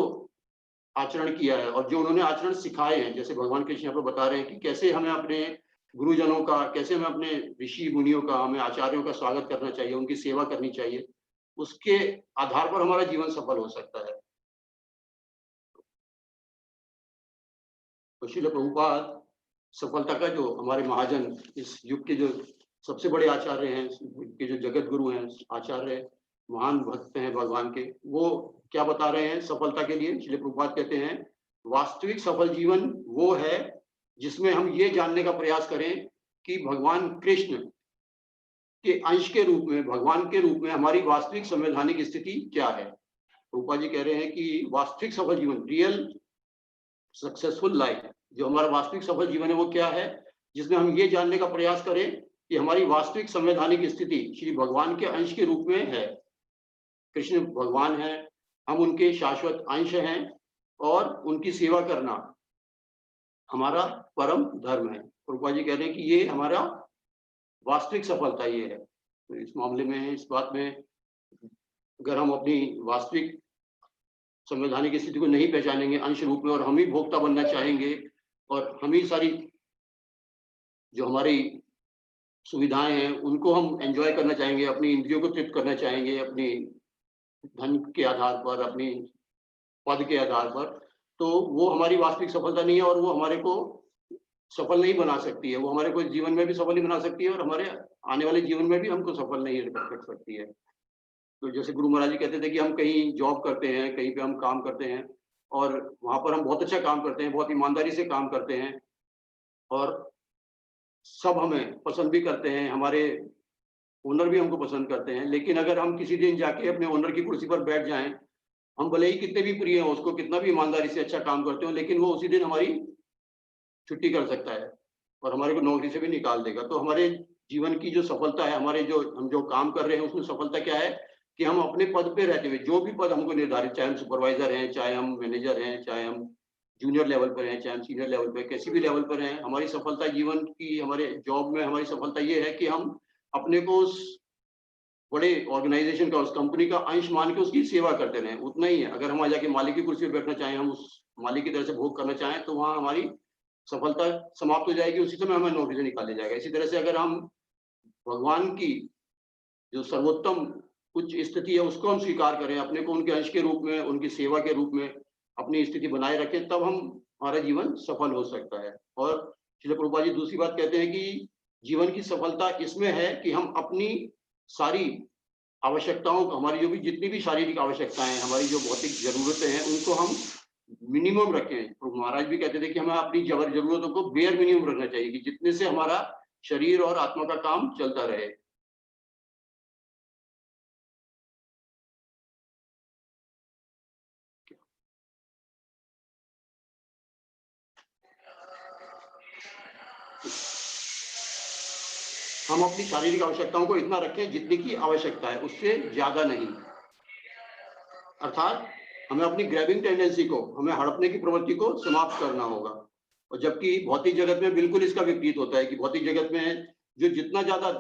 आचरण किया है और जो उन्होंने आचरण सिखाए हैं, जैसे भगवान कृष्ण यहाँ पर बता रहे हैं कि कैसे हमें अपने गुरुजनों का, कैसे हमें अपने ऋषि मुनियों का, हमें आचार्यों का स्वागत करना चाहिए, उनकी सेवा करनी चाहिए, उसके आधार पर हमारा जीवन सफल हो सकता है। तो श्रील प्रभुपाद सफलता का जो हमारे महाजन, इस युग के जो सबसे बड़े आचार्य हैं, इस युग के जो जगत गुरु हैं, आचार्य, महान भक्त हैं भगवान के, वो क्या बता रहे हैं सफलता के लिए? श्रील प्रभुपाद कहते हैं वास्तविक सफल जीवन वो है जिसमें हम ये जानने का प्रयास करें कि भगवान कृष्ण के अंश के रूप में, भगवान के रूप में हमारी वास्तविक संवैधानिक स्थिति क्या है। प्रभुपाद जी कह रहे हैं कि वास्तविक सफल जीवन, रियल सक्सेसफुल लाइफ, जो हमारा वास्तविक सफल जीवन है वो क्या है, जिसमें हम ये जानने का प्रयास करें कि हमारी वास्तविक संवैधानिक स्थिति श्री भगवान के अंश के रूप में है। कृष्ण भगवान है, हम उनके शाश्वत अंश हैं और उनकी सेवा करना हमारा परम धर्म है। प्रभुपाद जी कह रहे हैं कि ये हमारा वास्तविक सफलता ये है। तो इस मामले में, इस बात में, अगर हम अपनी वास्तविक संवैधानिक स्थिति को नहीं पहचानेंगे अंश रूप में और हम ही भोक्ता बनना चाहेंगे और हम ही सारी जो हमारी सुविधाएं हैं उनको हम एंजॉय करना चाहेंगे, अपनी इंद्रियों को तृप्त करना चाहेंगे, अपनी धन के आधार पर, अपनी पद के आधार पर, तो वो हमारी वास्तविक सफलता नहीं है और वो हमारे को सफल नहीं बना सकती है। वो हमारे को जीवन में भी सफल नहीं बना सकती है और हमारे आने वाले जीवन में भी हमको सफल नहीं रख सकती है। तो जैसे गुरु महाराज जी कहते थे कि हम कहीं जॉब करते हैं, कहीं पे हम काम करते हैं, और वहाँ पर हम बहुत अच्छा काम करते हैं, बहुत ईमानदारी से काम करते हैं और सब हमें पसंद भी करते हैं, हमारे ओनर भी हमको पसंद करते हैं। लेकिन अगर हम किसी दिन जाके अपने ओनर की कुर्सी पर बैठ जाएँ, हम भले ही कितने भी प्रिय हों उसको, कितना भी ईमानदारी से अच्छा काम करते हो, लेकिन वो उसी दिन हमारी छुट्टी कर सकता है और हमारे को नौकरी से भी निकाल देगा। तो हमारे जीवन की जो सफलता है, हमारे जो हम जो काम कर रहे हैं उसमें सफलता क्या है कि हम अपने पद पे रहते हुए, जो भी पद हमको निर्धारित, चाहे हम सुपरवाइजर हैं, चाहे हम मैनेजर हैं, चाहे हम जूनियर लेवल पर हैं, चाहे हम सीनियर लेवल पे, किसी भी लेवल पर हैं, हमारी सफलता जीवन की, हमारे जॉब में हमारी सफलता ये है कि हम अपने को उस बड़े ऑर्गेनाइजेशन का, उस कंपनी का अंश मान के उसकी सेवा करते रहें, उतना ही है। अगर हम वहाँ जाके मालिक की कुर्सी पे बैठना चाहें, हम उस मालिक की तरह से भोग करना चाहें, तो वहाँ हमारी सफलता समाप्त हो जाएगी, उसी समय हमें नौकरी से निकाल दिया जाएगा। इसी तरह से अगर हम भगवान की जो सर्वोत्तम उच्च स्थिति है उसको हम स्वीकार करें, अपने को उनके अंश के रूप में, उनकी सेवा के रूप में अपनी स्थिति बनाए रखें, तब हम हमारा जीवन सफल हो सकता है। और श्रील प्रभुपाद जी दूसरी बात कहते हैं कि जीवन की सफलता इसमें है कि हम अपनी सारी आवश्यकताओं को, हमारी जो भी जितनी भी शारीरिक आवश्यकताएं हैं, हमारी जो भौतिक जरूरतें हैं, उनको हम मिनिमम रखें। तो महाराज भी कहते थे कि हमें अपनी जरूरतों को बेयर मिनिमम रखना चाहिए कि जितने से हमारा शरीर और आत्मा का काम चलता रहे। हम अपनी शारीरिक आवश्यकताओं को इतना रखें जितनी की आवश्यकता है, उससे ज्यादा नहीं। अर्थात हमें अपनी ग्रैबिंग टेंडेंसी को, हमें हड़पने की प्रवृत्ति को समाप्त करना होगा। और जबकि भौतिक जगत में बिल्कुल इसका विपरीत होता है कि भौतिक जगत में जो जितना ज्यादा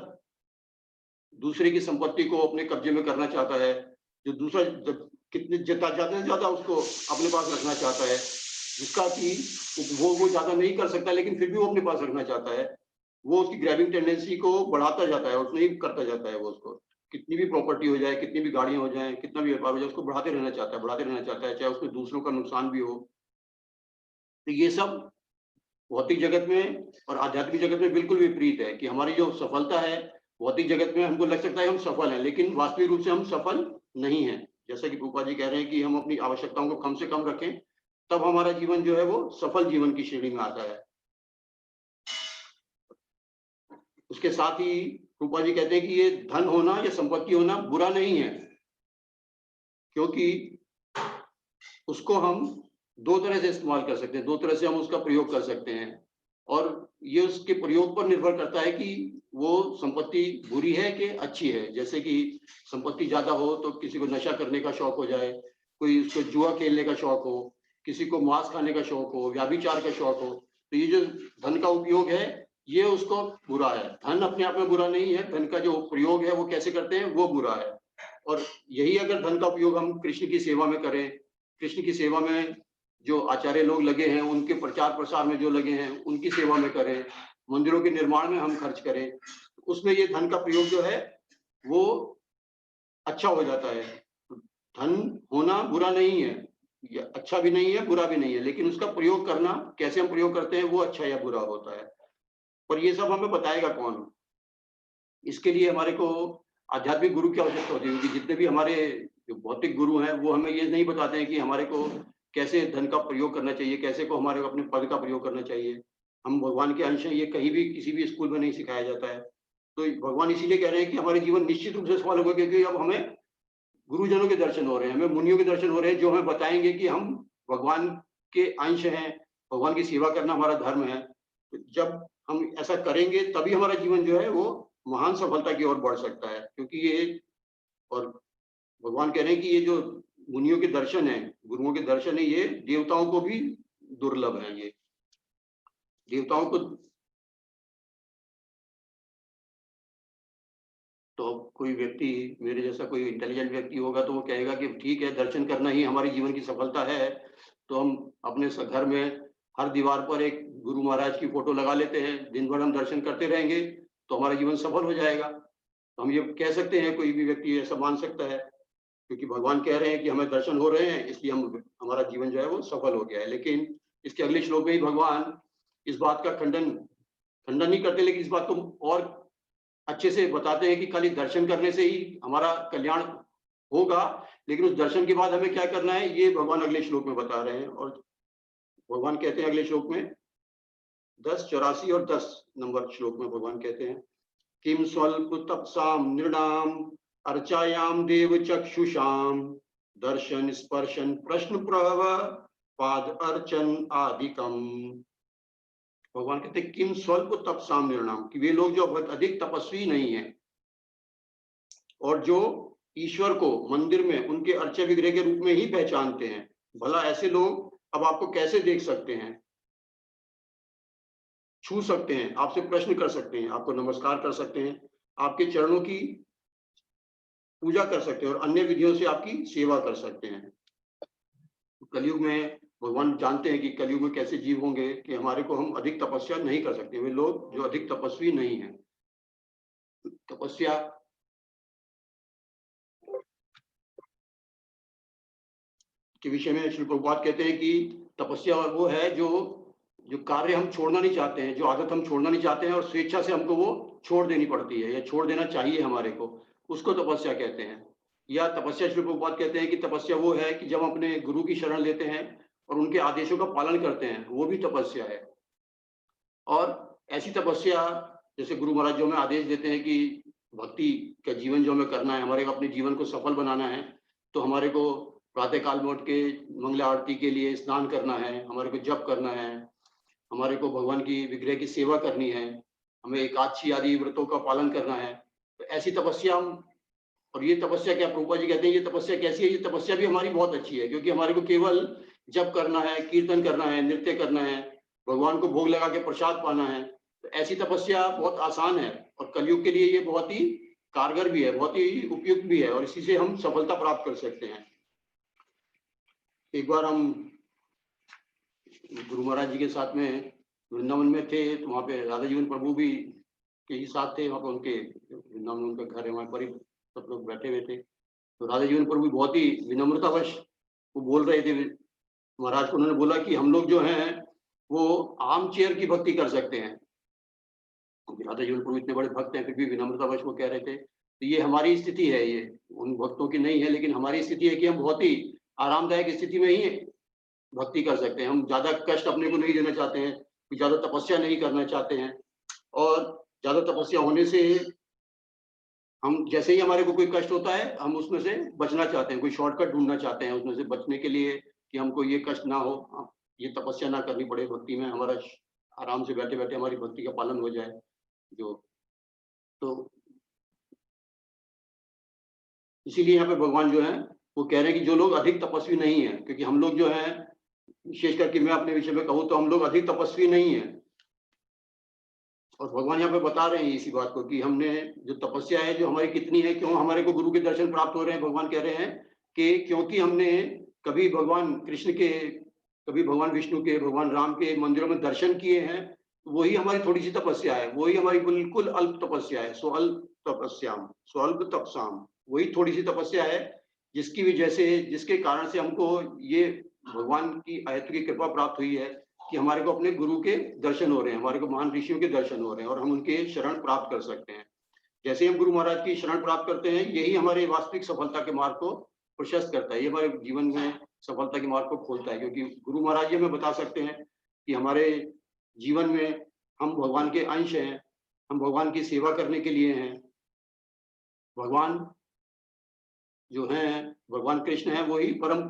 दूसरे की संपत्ति को अपने कब्जे में करना चाहता है, जो दूसरा कितने ज्यादा से ज्यादा उसको अपने पास रखना चाहता है, जिसका कि वो ज्यादा नहीं कर सकता लेकिन फिर भी वो अपने पास रखना चाहता है, वो उसकी ग्रैबिंग टेंडेंसी को बढ़ाता जाता है, उतना ही करता जाता है। वो उसको कितनी भी प्रॉपर्टी हो जाए, कितनी भी गाड़ियां हो जाए, कितना भी व्यापार हो जाए, उसको बढ़ाते रहना चाहता है, बढ़ाते रहना चाहता है, चाहे उसमें दूसरों का नुकसान भी हो। तो ये सब भौतिक जगत में और आध्यात्मिक जगत में बिल्कुल विपरीत है कि हमारी जो सफलता है, भौतिक जगत में हमको लग सकता है हम सफल हैं, लेकिन वास्तविक रूप से हम सफल नहीं हैं। जैसा कि रूपा जी कह रहे हैं कि हम अपनी आवश्यकताओं को कम से कम रखें, तब हमारा जीवन जो है वो सफल जीवन की श्रेणी में आता है। उसके साथ ही रूपा जी कहते हैं कि ये धन होना या संपत्ति होना बुरा नहीं है, क्योंकि उसको हम दो तरह से इस्तेमाल कर सकते हैं, दो तरह से हम उसका प्रयोग कर सकते हैं। और ये उसके प्रयोग पर निर्भर करता है कि वो संपत्ति बुरी है कि अच्छी है। जैसे कि संपत्ति ज्यादा हो तो किसी को नशा करने का शौक हो जाए, कोई उसको जुआ खेलने का शौक हो, किसी को मांस खाने का शौक हो, व्याभिचार का शौक हो, तो ये जो धन का उपयोग है ये उसको बुरा है। धन अपने आप में बुरा नहीं है, धन का जो प्रयोग है वो कैसे करते हैं वो बुरा है। और यही अगर धन का उपयोग हम कृष्ण की सेवा में करें, कृष्ण की सेवा में जो आचार्य लोग लगे हैं, उनके प्रचार प्रसार में जो लगे हैं, उनकी सेवा में करें, मंदिरों के निर्माण में हम खर्च करें, उसमें ये धन का प्रयोग जो है वो अच्छा हो जाता है। धन होना बुरा नहीं है, ये अच्छा भी नहीं है, बुरा भी नहीं है, लेकिन उसका प्रयोग करना, कैसे हम प्रयोग करते हैं वो अच्छा या बुरा होता है। और ये सब हमें बताएगा कौन? इसके लिए हमारे को आध्यात्मिक गुरु की आवश्यकता होती है, क्योंकि जितने भी हमारे जो भौतिक गुरु हैं वो हमें ये नहीं बताते हैं कि हमारे को कैसे धन का प्रयोग करना चाहिए, कैसे को हमारे को अपने पद का प्रयोग करना चाहिए। हम भगवान के अंश हैं, ये कहीं भी किसी भी स्कूल में नहीं सिखाया जाता है। तो भगवान इसीलिए कह रहे हैं कि हमारे जीवन निश्चित रूप से सफल होगा, क्योंकि अब हमें गुरुजनों के दर्शन हो रहे हैं, हमें मुनियों के दर्शन हो रहे हैं, जो हमें बताएंगे कि हम भगवान के अंश हैं, भगवान की सेवा करना हमारा धर्म है। तो जब हम ऐसा करेंगे तभी हमारा जीवन जो है वो महान सफलता की ओर बढ़ सकता है। क्योंकि ये, और भगवान कह रहे हैं कि ये जो मुनियों के दर्शन है, गुरुओं के दर्शन है, ये देवताओं को भी दुर्लभ है। ये देवताओं को, तो कोई व्यक्ति, मेरे जैसा कोई इंटेलिजेंट व्यक्ति होगा तो वो कहेगा कि ठीक है, दर्शन करना ही हमारी जीवन की सफलता है, तो हम अपने घर में हर दीवार पर एक गुरु महाराज की फोटो लगा लेते हैं, दिन भर हम दर्शन करते रहेंगे तो हमारा जीवन सफल हो जाएगा। तो हम ये कह सकते हैं, कोई भी व्यक्ति ऐसा मान सकता है, क्योंकि भगवान कह रहे हैं कि हमें दर्शन हो रहे हैं, इसलिए हम, हमारा जीवन जो है वो सफल हो गया है। लेकिन इसके अगले श्लोक में ही भगवान इस बात का खंडन खंडन नहीं करते, लेकिन इस बात को और अच्छे से बताते हैं कि खाली दर्शन करने से ही हमारा कल्याण होगा, लेकिन उस दर्शन के बाद हमें क्या करना है ये भगवान अगले श्लोक में बता रहे हैं। और भगवान कहते हैं अगले श्लोक में 10:84 और 10 नंबर श्लोक में भगवान कहते हैं, किम स्वल्प तपसाम नृणाम अर्चायाम देव चक्षुषाम दर्शन स्पर्शन प्रश्न प्रभ पाद अर्चन आदिकम। भगवान कहते हैं किम स्वल्प तपसाम नृणाम, कि वे लोग जो बहुत अधिक तपस्वी नहीं है और जो ईश्वर को मंदिर में उनके अर्चा विग्रह के रूप में ही पहचानते हैं। भला ऐसे लोग अब आपको कैसे देख सकते हैं, छू सकते हैं, आपसे प्रश्न कर सकते हैं, आपको नमस्कार कर सकते हैं, आपके चरणों की पूजा कर सकते हैं और अन्य विधियों से आपकी सेवा कर सकते हैं। कलयुग में भगवान जानते हैं कि कलयुग में कैसे जीव होंगे कि हमारे को हम अधिक तपस्या नहीं कर सकते। वे लोग जो अधिक तपस्वी नहीं है, तपस्या के विषय में श्री प्रभुपाद कहते हैं कि तपस्या वो है जो कार्य हम छोड़ना नहीं चाहते हैं, जो आदत हम छोड़ना नहीं चाहते हैं और स्वेच्छा से हमको वो छोड़ देनी पड़ती है या छोड़ देना चाहिए हमारे को, उसको तपस्या कहते हैं। या तपस्या श्री प्रभुपाद कहते हैं कि तपस्या वो है कि जब अपने गुरु की शरण लेते हैं और उनके आदेशों का पालन करते हैं, वो भी तपस्या है। और ऐसी तपस्या जैसे गुरु महाराज जो हमें आदेश देते हैं कि भक्ति का जीवन जो हमें करना है, हमारे को अपने जीवन को सफल बनाना है, तो हमारे को प्रातः काल में उठ के मंगला आरती के लिए स्नान करना है, हमारे को जप करना है, हमारे को भगवान की विग्रह की सेवा करनी है, हमें एकादशी आदि व्रतों का पालन करना है। तो ऐसी तपस्या हम, और ये तपस्या क्या प्रभुपाद जी कहते हैं ये तपस्या कैसी है, ये तपस्या भी हमारी बहुत अच्छी है, क्योंकि हमारे को केवल जप करना है, कीर्तन करना है, नृत्य करना है, भगवान को भोग लगा के प्रसाद पाना है। तो ऐसी तपस्या बहुत आसान है और कलयुग के लिए ये बहुत ही कारगर भी है, बहुत ही उपयुक्त भी है और इसी से हम सफलता प्राप्त कर सकते हैं। एक बार हम गुरु महाराज जी के साथ में वृंदावन में थे, तो वहाँ पे राधा जीवन प्रभु भी के ही साथ थे। वहाँ पे उनके वृंदावन उनका घर है, वहाँ पर ही सब लोग बैठे हुए थे। तो राधा जीवन प्रभु बहुत ही विनम्रतावश वो बोल रहे थे महाराज को। उन्होंने बोला कि हम लोग जो हैं वो आर्म चेयर की भक्ति कर सकते हैं। राधा जीवन प्रभु इतने बड़े भक्त हैं, फिर भी विनम्रतावश वो कह रहे थे। तो ये हमारी स्थिति है, ये उन भक्तों की नहीं है, लेकिन हमारी स्थिति है कि हम बहुत ही आरामदायक स्थिति में ही भक्ति कर सकते हैं। हम ज्यादा कष्ट अपने को नहीं देना चाहते हैं, ज्यादा तपस्या नहीं करना चाहते हैं, और ज्यादा तपस्या होने से हम जैसे ही हमारे को कोई कष्ट होता है हम उसमें से बचना चाहते हैं, कोई शॉर्टकट ढूंढना चाहते हैं उसमें से बचने के लिए कि हमको ये कष्ट ना हो, ये तपस्या ना करनी पड़े, भक्ति में हमारा आराम से बैठे बैठे हमारी भक्ति का पालन हो जाए। जो तो इसीलिए यहाँ पे भगवान जो है वो कह रहे हैं कि जो लोग अधिक तपस्वी नहीं है, क्योंकि हम लोग जो है विशेष करके मैं अपने विषय में कहूँ तो हम लोग अधिक तपस्वी नहीं है। और भगवान यहाँ पे बता रहे हैं इसी बात को कि हमने जो तपस्या है जो हमारी कितनी है, क्यों हमारे को गुरु के दर्शन प्राप्त हो रहे हैं। भगवान कह रहे हैं कि क्योंकि हमने कभी भगवान कृष्ण के, कभी भगवान विष्णु के, भगवान राम के मंदिरों में दर्शन किए हैं, वही हमारी थोड़ी सी तपस्या है, वही हमारी बिल्कुल अल्प तपस्या है। स्वल्प तपस्याम स्वल्प तपसाम, वही थोड़ी सी तपस्या है जिसकी वजह से, जिसके कारण से हमको ये भगवान की आयत की कृपा प्राप्त हुई है कि हमारे को अपने गुरु के दर्शन हो रहे हैं, हमारे को महान ऋषियों के दर्शन हो रहे हैं और हम उनके शरण प्राप्त कर सकते हैं। जैसे हम गुरु महाराज की शरण प्राप्त करते हैं, यही हमारे वास्तविक सफलता के मार्ग को प्रशस्त करता है, ये हमारे जीवन में सफलता के मार्ग को खोलता है। क्योंकि गुरु महाराज जी हमें बता सकते हैं कि हमारे जीवन में हम भगवान के अंश हैं, हम भगवान की सेवा करने के लिए हैं। भगवान जो है, भगवान कृष्ण है, वही परम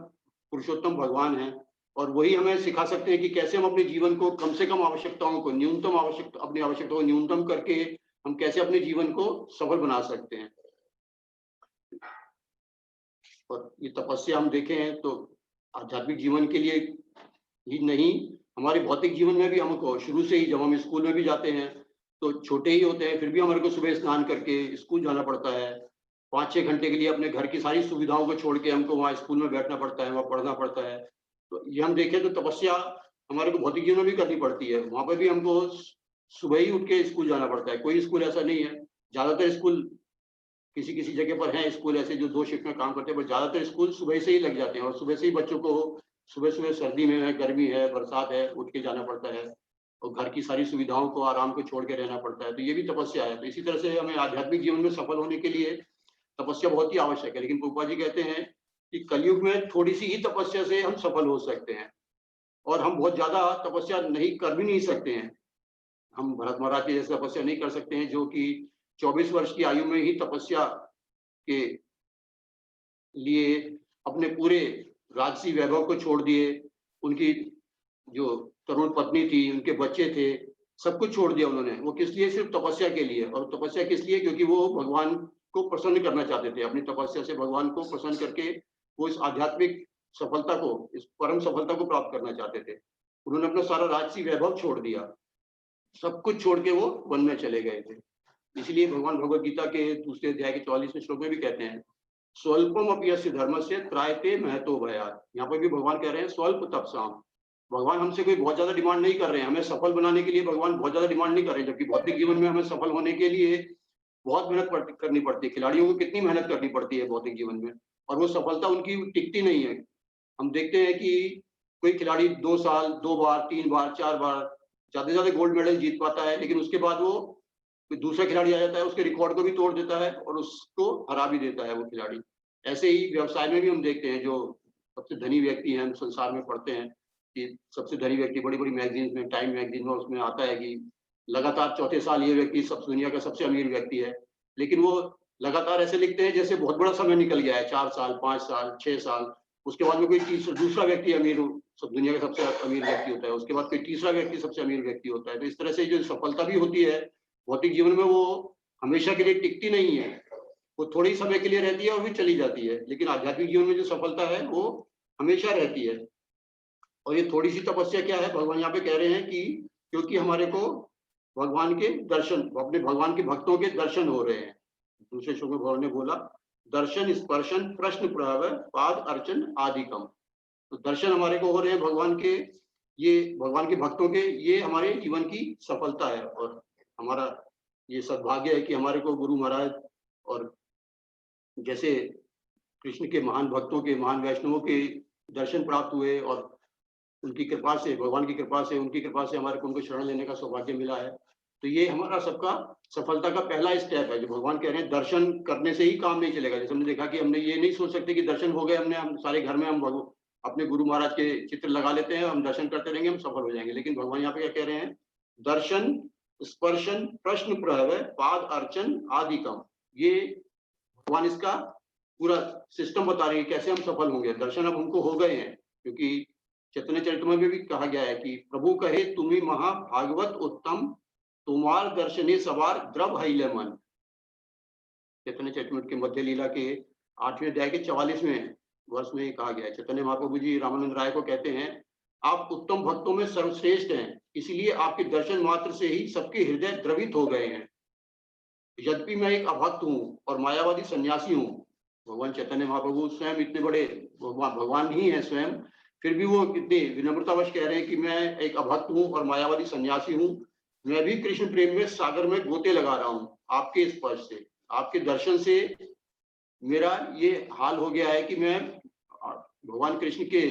पुरुषोत्तम भगवान है और वही हमें सिखा सकते हैं कि कैसे हम अपने जीवन को कम से कम आवश्यकताओं को न्यूनतम अपनी आवश्यकताओं को न्यूनतम करके हम कैसे अपने जीवन को सफल बना सकते हैं। और ये तपस्या हम देखें तो आध्यात्मिक जीवन के लिए ही नहीं, हमारे भौतिक जीवन में भी हमको शुरू से ही, जब हम स्कूल में भी जाते हैं तो छोटे ही होते हैं, फिर भी हमारे को सुबह स्नान करके स्कूल जाना पड़ता है। 5-6 घंटे के लिए अपने घर की सारी सुविधाओं को छोड़ के हमको वहाँ स्कूल में बैठना पड़ता है, वहाँ पढ़ना पड़ता है। तो ये हम देखें तो तपस्या हमारे को भौतिक जीवन में भी करनी पड़ती है। वहाँ पर भी हमको सुबह ही उठ के स्कूल जाना पड़ता है। कोई स्कूल ऐसा नहीं है, ज्यादातर स्कूल, किसी किसी जगह पर है स्कूल ऐसे जो 2 शिफ्ट में काम करते हैं, पर ज्यादातर स्कूल सुबह से ही लग जाते हैं और सुबह से ही बच्चों को सुबह सुबह, सर्दी में है, गर्मी है, बरसात है, उठ के जाना पड़ता है और घर की सारी सुविधाओं को, आराम को छोड़ के रहना पड़ता है। तो ये भी तपस्या है। तो इसी तरह से हमें आध्यात्मिक जीवन में सफल होने के लिए तपस्या बहुत ही आवश्यक है, लेकिन प्रभुपाद जी कहते हैं कि कलयुग में थोड़ी सी ही तपस्या से हम सफल हो सकते हैं, और हम बहुत ज्यादा तपस्या नहीं कर भी नहीं सकते हैं। हम भरत महाराज की जैसे तपस्या नहीं कर सकते हैं, जो कि 24 वर्ष की आयु में ही तपस्या के लिए अपने पूरे राजसी वैभव को छोड़ दिए, उनकी जो तरुण पत्नी थी, उनके बच्चे थे, सब कुछ छोड़ दिया उन्होंने। वो किस लिए? सिर्फ तपस्या के लिए। और तपस्या किस लिए? क्योंकि वो भगवान को प्रसन्न करना चाहते थे। अपनी तपस्या से भगवान को प्रसन्न करके वो इस आध्यात्मिक सफलता को, इस परम सफलता को प्राप्त करना चाहते थे। उन्होंने अपना सारा राजसी वैभव छोड़ दिया, सब कुछ छोड़ के वो वन में चले गए थे। इसलिए भगवान भगवद गीता के दूसरे अध्याय के 44वें श्लोक में भी कहते हैं, स्वल्पम अपि यस्य धर्मस्य त्रायते महतो भयात्। यहाँ पर भी भगवान कह रहे हैं स्वल्प तपसाम। भगवान हमसे कोई बहुत ज्यादा डिमांड नहीं कर रहे हैं, हमें सफल बनाने के लिए भगवान बहुत ज्यादा डिमांड नहीं कर रहे हैं, जबकि भौतिक जीवन में हमें सफल होने के लिए बहुत मेहनत करनी पड़ती है। खिलाड़ियों को कितनी मेहनत करनी पड़ती है भौतिक जीवन में, और वो सफलता उनकी टिकती नहीं है। हम देखते हैं कि कोई खिलाड़ी 2 साल, 2 बार, 3 बार, 4 बार ज्यादा से ज्यादा गोल्ड मेडल जीत पाता है, लेकिन उसके बाद वो कोई दूसरा खिलाड़ी आ जाता है, उसके रिकॉर्ड को भी तोड़ देता है और उसको हरा भी देता है वो खिलाड़ी। ऐसे ही व्यवसाय में भी हम देखते हैं, जो सबसे धनी व्यक्ति हैं, हम संसार में पढ़ते हैं कि सबसे धनी व्यक्ति बड़ी-बड़ी मैगज़ीन्स में, टाइम मैगज़ीन में उसमें आता है कि लगातार चौथे साल ये व्यक्ति सब दुनिया का सबसे अमीर व्यक्ति है। लेकिन वो लगातार ऐसे लिखते हैं जैसे बहुत बड़ा समय निकल गया है, 4 साल, 5 साल, 6 साल। उसके बाद में कोई दूसरा व्यक्ति अमीर सब दुनिया का सबसे अमीर व्यक्ति होता है, उसके बाद कोई तीसरा व्यक्ति सबसे अमीर व्यक्ति होता है। तो इस तरह से जो सफलता भी होती है भौतिक जीवन में, वो हमेशा के लिए टिकती नहीं है, वो थोड़े ही समय के लिए रहती है और फिर चली जाती है। लेकिन आध्यात्मिक जीवन में जो सफलता है वो हमेशा रहती है। और ये थोड़ी सी तपस्या क्या है, भगवान यहाँ पे कह रहे हैं कि क्योंकि हमारे को भगवान के दर्शन, अपने भगवान के भक्तों के दर्शन हो रहे हैं। दूसरे श्लोक में भगवान ने बोला, दर्शन स्पर्शन प्रश्न प्रभाव पाद अर्चन आदिकम। तो दर्शन हमारे को हो रहे हैं भगवान के, ये भगवान के भक्तों के, ये हमारे जीवन की सफलता है। और हमारा ये सद्भाग्य है कि हमारे को गुरु महाराज और जैसे कृष्ण के महान भक्तों के, महान वैष्णवों के दर्शन प्राप्त हुए, और उनकी कृपा से, भगवान की कृपा से, उनकी कृपा से हमारे को उनको शरण लेने का सौभाग्य मिला है। तो ये हमारा सबका सफलता का पहला स्टेप है, जो भगवान कह रहे हैं दर्शन करने से ही काम नहीं चलेगा। जैसे हमने देखा कि हमने ये नहीं सोच सकते कि दर्शन हो गए, हमने हम सारे घर में हम अपने गुरु महाराज के चित्र लगा लेते हैं, हम दर्शन करते रहेंगे, हम सफल हो जाएंगे। लेकिन भगवान यहाँ पे क्या कह रहे हैं, दर्शन स्पर्शन प्रश्न प्रभव पाद अर्चन आदिकम। ये भगवान इसका पूरा सिस्टम बता रहे हैं कैसे हम सफल होंगे। दर्शन अब हमको हो गए हैं, क्योंकि चैतन्य चरितमृत में भी कहा गया है कि प्रभु कहे तुम्ही महा भागवत उत्तम, तुम्हार दर्शने सवार द्रव हईले मन। चैतन्य चरितमृत के मध्य लीला के 8वें अध्याय के 44वें वर्ष में ये कहा गया है। चैतन्य महाप्रभु जी रामानंद राय को कहते हैं, आप उत्तम भक्तों में सर्वश्रेष्ठ हैं, इसलिए आपके दर्शन मात्र से ही सबके हृदय द्रवित हो गए हैं। यद्यपि मैं एक अभक्त हूँ और मायावादी सन्यासी हूँ, भगवान चैतन्य महाप्रभु स्वयं इतने बड़े भगवान ही है स्वयं, फिर भी वो कितने विनम्रतावश कह रहे हैं कि मैं एक अभक्त हूँ और मायावादी सन्यासी हूँ, मैं भी कृष्ण प्रेम में सागर में गोते लगा रहा हूँ। आपके स्पर्श से, आपके दर्शन से मेरा ये हाल हो गया है कि मैं भगवान कृष्ण के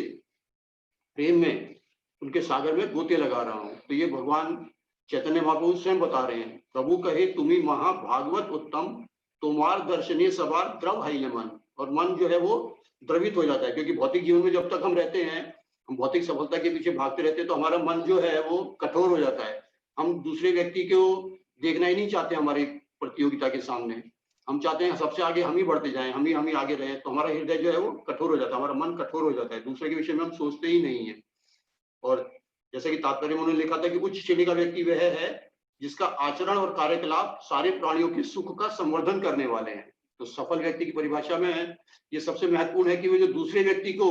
प्रेम में, उनके सागर में गोते लगा रहा हूँ। तो ये भगवान चैतन्य महाप्रभु स्वयं बता रहे हैं, प्रभु कहे तुम्ही महा भागवत उत्तम, तुम्हार दर्शनीय सवार द्रव हई मन। और मन जो है वो द्रवित हो जाता है, क्योंकि भौतिक जीवन में जब तक हम रहते हैं, हम भौतिक सफलता के पीछे भागते रहते हैं, तो हमारा मन जो है वो कठोर हो जाता है। हम दूसरे व्यक्ति को देखना ही नहीं चाहते हमारी प्रतियोगिता के सामने, हम चाहते हैं सबसे आगे हम ही बढ़ते जाएं, हम ही आगे रहे। तो हमारा हृदय जो है वो कठोर हो जाता है, हमारा मन कठोर हो जाता है, दूसरे के विषय में हम सोचते ही नहीं है। और जैसे कि तात्पर्य में उन्होंने लिखा था कि उच्च श्रेणी का व्यक्ति वह है जिसका आचरण और कार्यकलाप सारे प्राणियों के सुख का संवर्धन करने वाले हैं। तो सफल व्यक्ति की परिभाषा में ये सबसे महत्वपूर्ण है कि वो जो दूसरे व्यक्ति को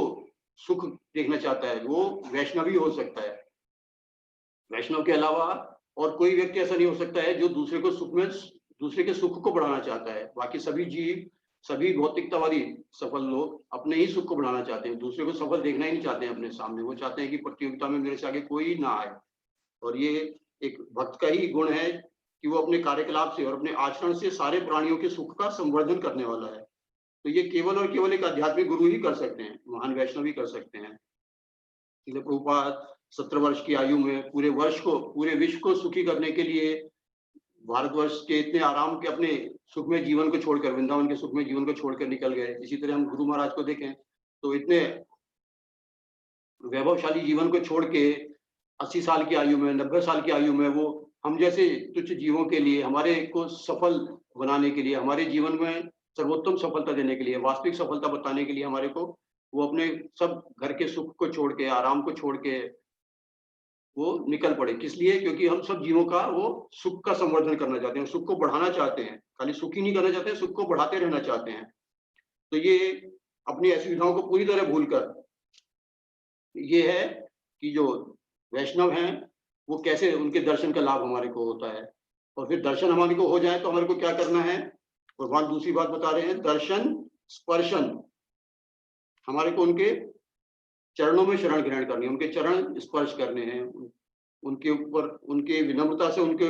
सुख देखना चाहता है वो वैष्णवी हो सकता है। वैष्णव के अलावा और कोई व्यक्ति ऐसा नहीं हो सकता है जो दूसरे को सुख में, दूसरे के सुख को बढ़ाना चाहता है। बाकी सभी जीव, सभी भौतिकतावादी सफल लोग अपने ही सुख को बढ़ाना चाहते हैं, दूसरे को सफल देखना ही नहीं चाहते हैं अपने सामने। वो चाहते हैं कि प्रतियोगिता में मेरे से आगे कोई ना आए। और ये एक भक्त का ही गुण है कि वो अपने कार्यकलाप से और अपने आचरण से सारे प्राणियों के सुख का संवर्धन करने वाला है। तो ये केवल और केवल एक आध्यात्मिक गुरु ही कर सकते हैं, महान वैष्णव ही कर सकते हैं। इसलिए प्रभुपाद 17 वर्ष की आयु में पूरे वर्ष को, पूरे विश्व को सुखी करने के लिए भारतवर्ष के इतने आराम के अपने सुखमय जीवन को छोड़कर, वृंदावन के सुखमय जीवन को छोड़कर निकल गए। इसी तरह हम गुरु महाराज को देखें तो इतने वैभवशाली जीवन को छोड़ के 80 साल की आयु में, 90 साल की आयु में वो हम जैसे तुच्छ जीवों के लिए, हमारे को सफल बनाने के लिए, हमारे जीवन में सर्वोत्तम सफलता देने के लिए, वास्तविक सफलता बताने के लिए हमारे को वो अपने सब घर के सुख को छोड़ के, आराम को छोड़ के वो निकल पड़े। किस लिए? क्योंकि हम सब जीवों का वो सुख का संवर्धन करना चाहते हैं, सुख को बढ़ाना चाहते हैं। खाली सुख ही नहीं करना चाहते, सुख को बढ़ाते रहना चाहते हैं। तो ये अपनी असुविधाओं को पूरी तरह भूलकर ये है कि जो वैष्णव हैं वो कैसे उनके दर्शन का लाभ हमारे को होता है। और फिर दर्शन हमारे को हो जाए तो हमारे को क्या करना है? भगवान दूसरी बात बता रहे हैं, दर्शन स्पर्शन। हमारे को उनके चरणों में शरण ग्रहण करनी है, उनके चरण स्पर्श करने हैं, उनके ऊपर उनके विनम्रता से उनके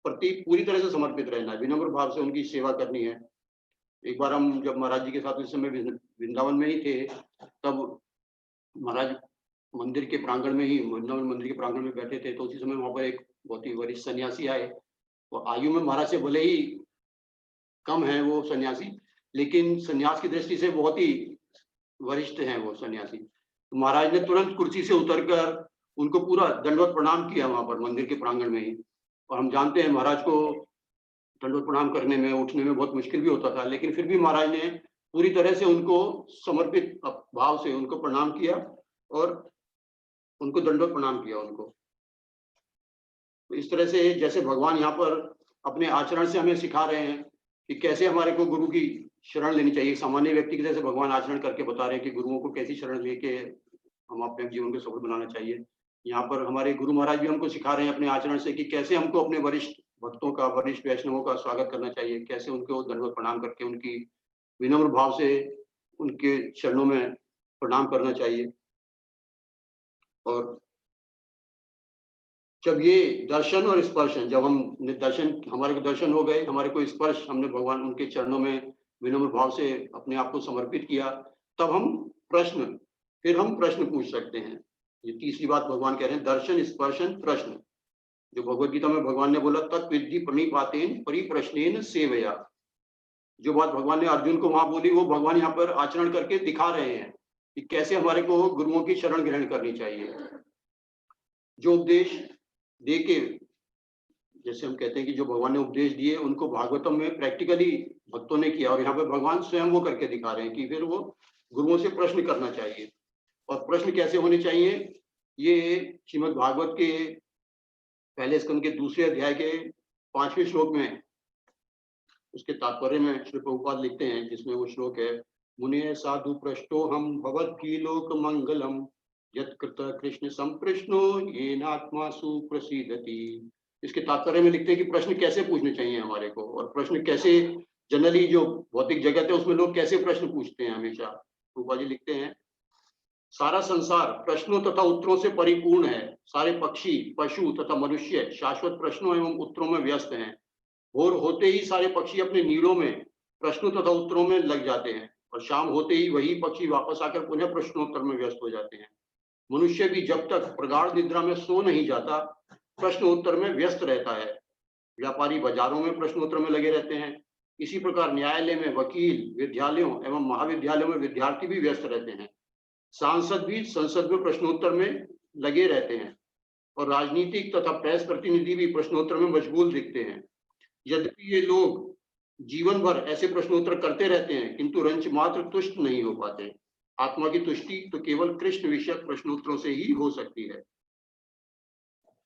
प्रति पूरी तरह से समर्पित रहना है, विनम्र भाव से उनकी सेवा करनी है। एक बार हम जब महाराज जी के साथ उस समय वृंदावन में ही थे, तब महाराज मंदिर के प्रांगण में ही, वृंदावन मंदिर के प्रांगण में बैठे थे, तो उसी समय वहां पर एक बहुत ही वरिष्ठ सन्यासी आए। वो आयु में महाराज से भले ही कम है वो सन्यासी, लेकिन सन्यास की दृष्टि से बहुत ही वरिष्ठ हैं वो सन्यासी। तो महाराज ने तुरंत कुर्सी से उतरकर उनको पूरा दंडवत प्रणाम किया वहां पर मंदिर के प्रांगण में ही। और हम जानते हैं महाराज को दंडवत प्रणाम करने में, उठने में बहुत मुश्किल भी होता था, लेकिन फिर भी महाराज ने पूरी तरह से उनको समर्पित भाव से उनको प्रणाम किया और उनको दंडवत प्रणाम किया उनको। तो इस तरह से जैसे भगवान यहाँ पर अपने आचरण से हमें सिखा रहे हैं कि कैसे हमारे को गुरु की शरण लेनी चाहिए। सामान्य व्यक्ति की जैसे भगवान आचरण करके बता रहे हैं कि गुरुओं को कैसी शरण लेके हम अपने जीवन को सफल बनाना चाहिए। यहाँ पर हमारे गुरु महाराज भी हमको सिखा रहे हैं अपने आचरण से कि कैसे हमको अपने वरिष्ठ भक्तों का, वरिष्ठ वैष्णवों का स्वागत करना चाहिए, कैसे उनको दंडवत प्रणाम करके उनकी विनम्र भाव से उनके चरणों में प्रणाम करना चाहिए। और जब ये दर्शन और स्पर्शन, जब हम दर्शन, हमारे को दर्शन हो गए, हमारे को स्पर्श, हमने भगवान उनके चरणों में विनम्र भाव से अपने आप को समर्पित किया, तब हम प्रश्न पूछ सकते हैं। ये तीसरी बात भगवान कह रहे हैं, दर्शन स्पर्शन प्रश्न। जो भगवत गीता में भगवान ने बोला, तत्विद्धि प्रणिपातेन परिप्रश्नेन सेवया। जो बात भगवान ने अर्जुन को वहां बोली, वो भगवान यहाँ पर आचरण करके दिखा रहे हैं कि कैसे हमारे को गुरुओं की शरण ग्रहण करनी चाहिए। जो उपदेश दे के, जैसे हम कहते हैं कि जो भगवान ने उपदेश दिए उनको भागवतम में प्रैक्टिकली भक्तों ने किया, और यहाँ पे भगवान स्वयं वो करके दिखा रहे हैं कि फिर वो गुरुओं से प्रश्न करना चाहिए। और प्रश्न कैसे होने चाहिए? ये श्रीमद् भागवत के पहले स्कंद के दूसरे अध्याय के 5वें श्लोक में, उसके तात्पर्य में श्री प्रभुपाद लिखते हैं, जिसमें वो श्लोक है, मुने साधु पृष्ठो हम भवद्गी लोक मंगलम यत्कृत कृष्ण संप्रश्नो येनात्मा सुप्रसीदति। इसके तात्पर्य में लिखते हैं कि प्रश्न कैसे पूछने चाहिए हमारे को, और प्रश्न कैसे, जनरली जो भौतिक जगत है उसमें लोग कैसे प्रश्न पूछते हैं हमेशा। रूपा जी लिखते हैं, सारा संसार प्रश्नों तथा उत्तरों से परिपूर्ण है। सारे पक्षी, पशु तथा मनुष्य शाश्वत प्रश्नों एवं उत्तरों में व्यस्त हैं। भोर होते ही सारे पक्षी अपने नीड़ों में प्रश्नों तथा उत्तरों में लग जाते हैं, और शाम होते ही वही पक्षी वापस आकर पुनः प्रश्नोत्तर में व्यस्त हो जाते हैं। मनुष्य भी जब तक प्रगाढ़ निद्रा में सो नहीं जाता, प्रश्नोत्तर में व्यस्त रहता है। व्यापारी बाजारों में प्रश्नोत्तर में लगे रहते हैं। इसी प्रकार न्यायालय में वकील, विद्यालयों एवं महाविद्यालयों में विद्यार्थी भी व्यस्त रहते हैं। सांसद भी संसद में प्रश्नोत्तर में लगे रहते हैं, और राजनीतिक तथा प्रेस प्रतिनिधि भी प्रश्नोत्तर में मशगूल दिखते हैं। यद्यपि ये लोग जीवन भर ऐसे प्रश्नोत्तर करते रहते हैं, किंतु रंच मात्र तुष्ट नहीं हो पाते। आत्मा की तुष्टि तो केवल कृष्ण विषयक प्रश्नोत्तरों से ही हो सकती है।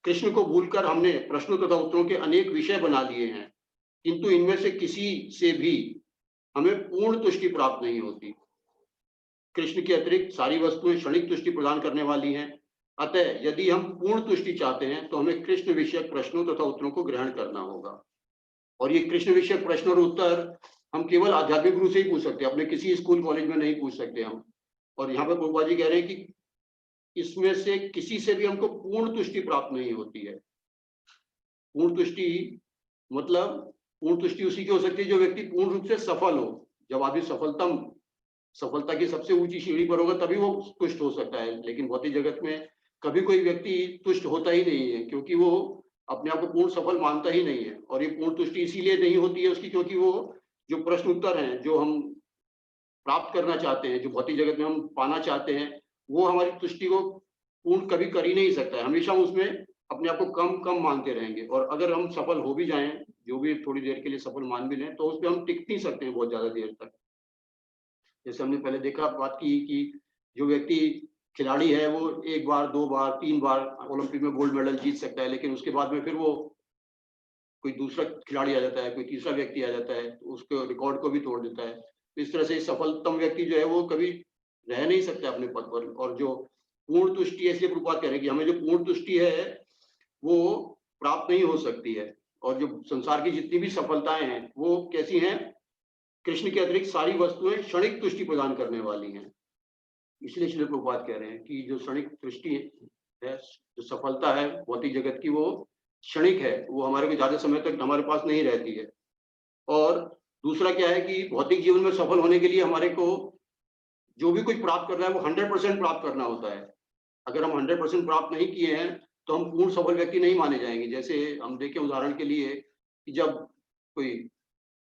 कृष्ण को भूलकर हमने प्रश्नों तथा उत्तरों के अनेक विषय बना लिए हैं, किंतु इनमें से किसी से भी हमें पूर्ण तुष्टि प्राप्त नहीं होती। कृष्ण के अतिरिक्त सारी वस्तुएं क्षणिक तुष्टि प्रदान करने वाली हैं। अतः यदि हम पूर्ण तुष्टि चाहते हैं तो हमें कृष्ण विषयक प्रश्नों तथा उत्तरों को ग्रहण करना होगा। और ये कृष्ण विषयक प्रश्न और उत्तर हम केवल आध्यात्मिक गुरु से ही पूछ सकते हैं, अपने किसी स्कूल कॉलेज में नहीं पूछ सकते हम। और यहाँ पे प्रभुपाद जी कह रहे हैं कि इसमें से किसी से भी हमको पूर्ण तुष्टि प्राप्त नहीं होती है। पूर्ण तुष्टि मतलब, पूर्ण तुष्टि उसी की हो सकती है जो व्यक्ति पूर्ण रूप से सफल हो। जब आदमी सफलता की सबसे ऊंची सीढ़ी पर होगा तभी वो तुष्ट हो सकता है। लेकिन भौतिक जगत में कभी कोई व्यक्ति तुष्ट होता ही नहीं है, क्योंकि वो अपने आप को पूर्ण सफल मानता ही नहीं है। और ये पूर्ण तुष्टि इसीलिए नहीं होती है उसकी, क्योंकि वो जो प्रश्न उत्तर हैं जो हम प्राप्त करना चाहते हैं, जो भौतिक जगत में हम पाना चाहते हैं, वो हमारी तुष्टि को पूर्ण कभी कर ही नहीं सकता है। हमेशा उसमें अपने आप को कम कम मानते रहेंगे, और अगर हम सफल हो भी जाएं, जो भी थोड़ी देर के लिए सफल मान भी लें, तो उस पर हम टिक नहीं सकते हैं बहुत ज्यादा देर तक। जैसे हमने पहले देखा, बात की कि जो व्यक्ति खिलाड़ी है वो एक बार, दो बार, तीन बार ओलंपिक में गोल्ड मेडल जीत सकता है, लेकिन उसके बाद में फिर वो कोई दूसरा खिलाड़ी आ जाता है, कोई तीसरा व्यक्ति आ जाता है, तो उसके रिकॉर्ड को भी तोड़ देता है। तो इस तरह से सफलतम व्यक्ति जो है वो कभी रह नहीं सकता अपने पद पर। और जो पूर्ण तुष्टि है, इसलिए प्रभुपाद कह रहे हैं कि हमें जो पूर्ण तुष्टि है वो प्राप्त नहीं हो सकती है। और जो संसार की जितनी भी सफलताएं हैं वो कैसी हैं? कृष्ण के अतिरिक्त सारी वस्तुएं क्षणिक तुष्टि प्रदान करने वाली हैं। इसलिए श्रील प्रभुपाद कह रहे हैं कि जो क्षणिक तुष्टि है, जो सफलता है भौतिक जगत की, वो क्षणिक है, वो हमारे को ज्यादा समय तक हमारे पास नहीं रहती है। और दूसरा क्या है कि भौतिक जीवन में सफल होने के लिए हमारे को जो भी कुछ प्राप्त करना है वो 100% प्राप्त करना होता है। अगर हम 100% प्राप्त नहीं किए हैं तो हम पूर्ण सफल व्यक्ति नहीं माने जाएंगे। जैसे हम देखें उदाहरण के लिए कि जब कोई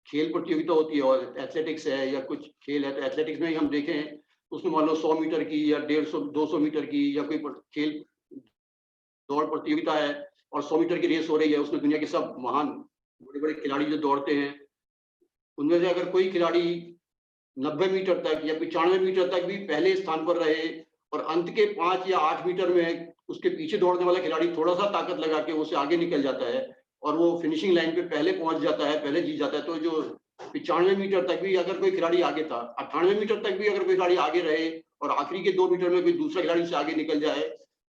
खेल प्रतियोगिता होती है और एथलेटिक्स है या कुछ खेल है, तो एथलेटिक्स में ही हम देखें, उसमें मान लो 100 मीटर की या 150 200 मीटर की या कोई खेल दौड़ प्रतियोगिता है और 100 मीटर की रेस हो रही है, उसमें दुनिया के सब महान बड़े बड़े खिलाड़ी जो दौड़ते हैं, उनमें से अगर कोई खिलाड़ी 90 मीटर तक या 95 मीटर तक भी पहले स्थान पर रहे और अंत के 5 या 8 मीटर में उसके पीछे दौड़ने वाला खिलाड़ी थोड़ा सा ताकत लगा के उसे आगे निकल जाता है और वो फिनिशिंग लाइन पे पहले पहुंच जाता है, पहले जीत जाता है, तो जो 95 मीटर तक भी अगर कोई खिलाड़ी आगे था, 98 मीटर तक भी अगर कोई खिलाड़ी आगे रहे और आखिरी के 2 मीटर में कोई दूसरा खिलाड़ी उससे आगे निकल जाए,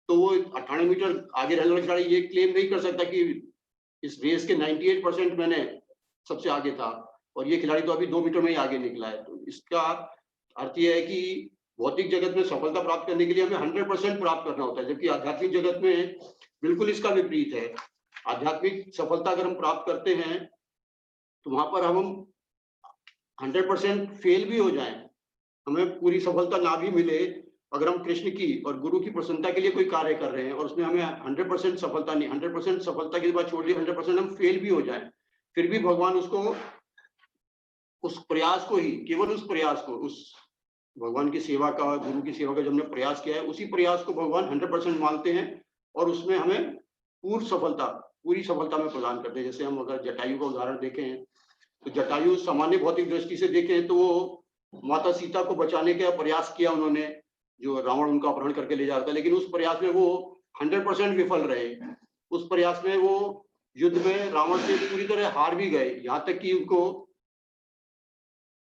तो वो 98 मीटर आगे रहने वाला खिलाड़ी ये क्लेम नहीं कर सकता कि इस रेस के 98% मैंने सबसे आगे था और ये खिलाड़ी तो अभी 2 मीटर में ही आगे निकला है। तो इसका अर्थ ये है कि भौतिक जगत में सफलता प्राप्त करने के लिए हमें 100% प्राप्त करना होता है, जबकि आध्यात्मिक जगत में बिल्कुल इसका विपरीत है। आध्यात्मिक सफलता अगर हम प्राप्त करते हैं तो वहां पर हम 100% फेल भी हो जाएं, हमें पूरी सफलता ना भी मिले, अगर हम कृष्ण की और गुरु की प्रसन्नता के लिए कोई कार्य कर रहे हैं और उसमें हमें 100% सफलता नहीं, 100% सफलता के बाद छोड़ दिए, 100% हम फेल भी हो जाएं, फिर भी भगवान उसको, उस प्रयास को ही, केवल उस प्रयास को, उस भगवान की सेवा का, गुरु की सेवा का जो हमने प्रयास किया है, उसी प्रयास को भगवान 100% मानते हैं और उसमें हमें पूर्ण सफलता, पूरी सफलता में प्रदान करते हैं। जैसे हम अगर जटायु का उदाहरण देखें, तो जटायु सामान्य भौतिक दृष्टि से देखें तो वो माता सीता को बचाने का प्रयास किया उन्होंने, जो रावण उनका अपहरण करके ले जा रहा था, लेकिन उस प्रयास में वो 100% विफल रहे। उस प्रयास में वो युद्ध में रावण से पूरी तरह हार भी गए, यहाँ तक कि उनको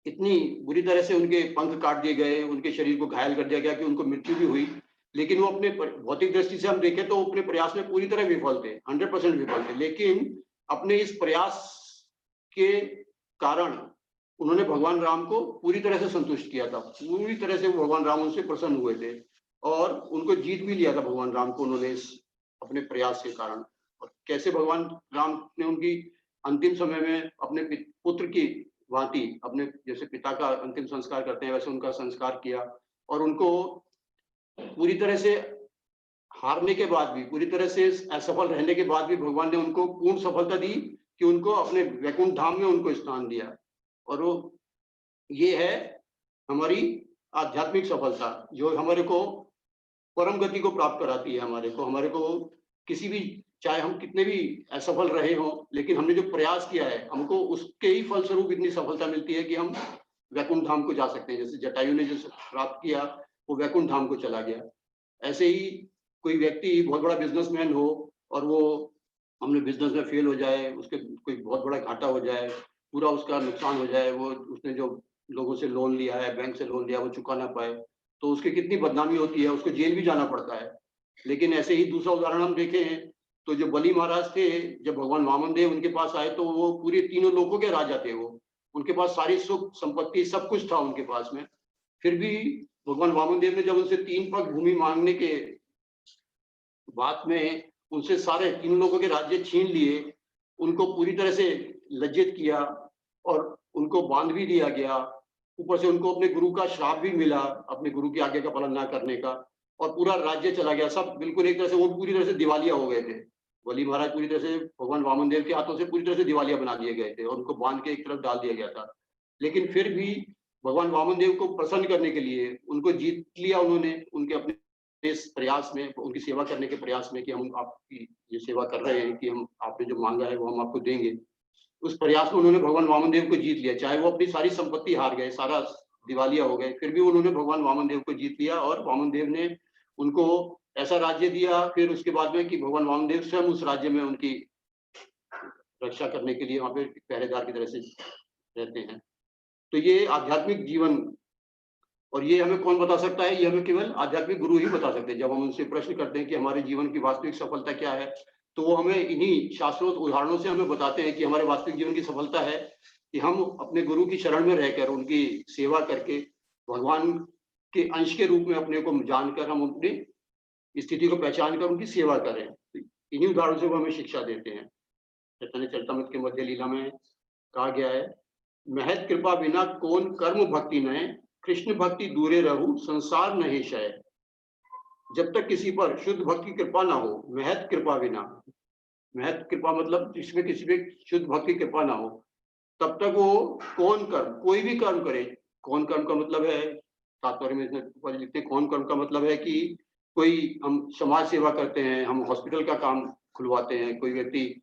इतनी बुरी तरह से उनके पंख काट दिए गए, उनके शरीर को घायल कर दिया गया कि उनको मृत्यु भी हुई। लेकिन वो अपने भौतिक दृष्टि से हम देखें तो अपने प्रयास में पूरी तरह विफल थे, 100% विफल थे, लेकिन अपने इस प्रयास के कारण उन्होंने भगवान राम को पूरी तरह से संतुष्ट किया था, पूरी तरह से भगवान राम उनसे प्रसन्न हुए थे और उनको जीत भी लिया था भगवान राम को उन्होंने इस अपने प्रयास के कारण। और कैसे भगवान राम ने उनकी अंतिम समय में अपने पुत्र की भांति, अपने जैसे पिता का अंतिम संस्कार करते हैं वैसे उनका संस्कार किया और उनको पूरी तरह से हारने के बाद भी, पूरी तरह से असफल रहने के बाद भी भगवान ने उनको पूर्ण सफलता दी कि उनको अपने वैकुंठ धाम में उनको स्थान दिया। और वो ये है हमारी आध्यात्मिक सफलता, जो हमारे को परम गति को प्राप्त कराती है। हमारे को किसी भी, चाहे हम कितने भी असफल रहे हों, लेकिन हमने जो प्रयास किया है हमको उसके ही फलस्वरूप इतनी सफलता मिलती है कि हम वैकुंठ धाम को जा सकते हैं। जैसे जटायु ने जो प्राप्त किया वो वैकुंठ धाम को चला गया, ऐसे ही कोई व्यक्ति बहुत बड़ा बिजनेसमैन हो और वो हमने बिजनेस में फेल हो जाए, उसके कोई बहुत बड़ा घाटा हो जाए, पूरा उसका नुकसान हो जाए, वो उसने जो लोगों से लोन लिया है, बैंक से लोन लिया, वो चुका ना पाए, तो उसकी कितनी बदनामी होती है, उसको जेल भी जाना पड़ता है। लेकिन ऐसे ही दूसरा उदाहरण हम देखें तो जो बलि महाराज थे, जब भगवान वामन देव उनके पास आए तो वो पूरे तीनों लोकों के राजा थे, वो उनके पास सारी सुख संपत्ति सब कुछ था उनके पास में, फिर भी भगवान वामन देव ने जब उनसे 3 पग भूमि मांगने के बाद में उनसे सारे 3 लोगों के राज्य छीन लिए, उनको पूरी तरह से लज्जित किया और उनको बांध भी दिया गया, ऊपर से उनको अपने गुरु का श्राप भी मिला, अपने गुरु की आज्ञा का पालन ना करने का, और पूरा राज्य चला गया, सब बिल्कुल एक तरह से वो पूरी तरह से दिवालिया हो गए थे। बली महाराज पूरी तरह से भगवान वामन देव के हाथों से पूरी तरह से दिवालिया बना दिए गए थे और उनको बांध के एक तरफ डाल दिया गया था। लेकिन फिर भी भगवान वामन देव को प्रसन्न करने के लिए उनको जीत लिया उन्होंने, उनके अपने इस प्रयास में, उनकी सेवा करने के प्रयास में कि हम आपकी ये सेवा कर रहे हैं, कि हम आपने जो मांगा है वो हम आपको देंगे। उस प्रयास में उन्होंने भगवान वामन देव को जीत लिया, चाहे वो अपनी सारी संपत्ति हार गए, सारा दिवालिया हो गए, फिर भी उन्होंने भगवान वामन देव को जीत लिया और वामन देव ने उनको ऐसा राज्य दिया फिर उसके बाद में कि भगवान वामन देव स्वयं उस राज्य में उनकी रक्षा करने के लिए वहां पे पहरेदार की तरह से रहते हैं। तो ये आध्यात्मिक जीवन, और ये हमें कौन बता सकता है? ये हमें केवल आध्यात्मिक गुरु ही बता सकते हैं। जब हम उनसे प्रश्न करते हैं कि हमारे जीवन की वास्तविक सफलता क्या है, तो वो हमें इन्हीं शास्त्रों उदाहरणों से हमें बताते हैं कि हमारे वास्तविक जीवन की सफलता है कि हम अपने गुरु की शरण में रहकर उनकी सेवा करके भगवान के अंश के रूप में अपने को जानकर हम अपनी स्थिति को पहचान कर उनकी सेवा करें। इन्हीं उदाहरणों से वो हमें शिक्षा देते हैं। चैतन्य चरितमृत के मध्य लीला में कहा गया है, महत कृपा बिना कौन कर्म भक्ति नय, कृष्ण भक्ति दूरे रहू संसार नहीं शय। जब तक किसी पर शुद्ध भक्त की कृपा ना हो, महत कृपा बिना, महत कृपा मतलब जिसमें किसी पे शुद्ध भक्त की कृपा ना हो, तब तक वो कौन कर्म, कोई भी कर्म करे। कौन कर्म का मतलब है, तात्पर्य में इसमें लिखते हैं, कौन कर्म का मतलब है कि कोई हम समाज सेवा करते हैं, हम हॉस्पिटल का काम खुलवाते हैं, कोई व्यक्ति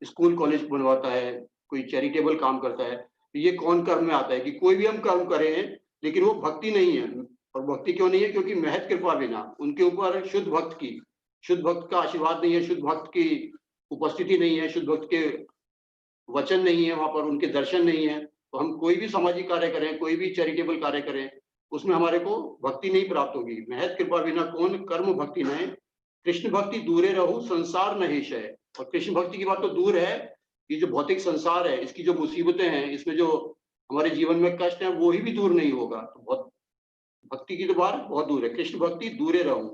स्कूल कॉलेज बनवाता है, कोई चैरिटेबल काम करता है, तो ये कौन कर्म में आता है कि कोई भी हम कर्म करें लेकिन वो भक्ति नहीं है। और भक्ति क्यों नहीं है? क्योंकि महत कृपा बिना उनके ऊपर शुद्ध भक्त का आशीर्वाद नहीं है, शुद्ध भक्त की उपस्थिति नहीं है, शुद्ध भक्त के वचन नहीं है, वहां पर उनके दर्शन नहीं है, तो हम कोई भी सामाजिक कार्य करें, कोई भी चैरिटेबल कार्य करें, उसमें हमारे को भक्ति नहीं प्राप्त होगी। महत कृपा बिना कौन कर्म भक्ति नय, कृष्ण भक्ति दूरे रहू संसार नहीं शय। और कृष्ण भक्ति की बात तो दूर है, ये जो भौतिक संसार है, इसकी जो मुसीबतें हैं, इसमें जो हमारे जीवन में कष्ट है, वो ही भी दूर नहीं होगा। तो बहुत भक्ति की तो बात बहुत दूर है। कृष्ण भक्ति दूरे रहूं,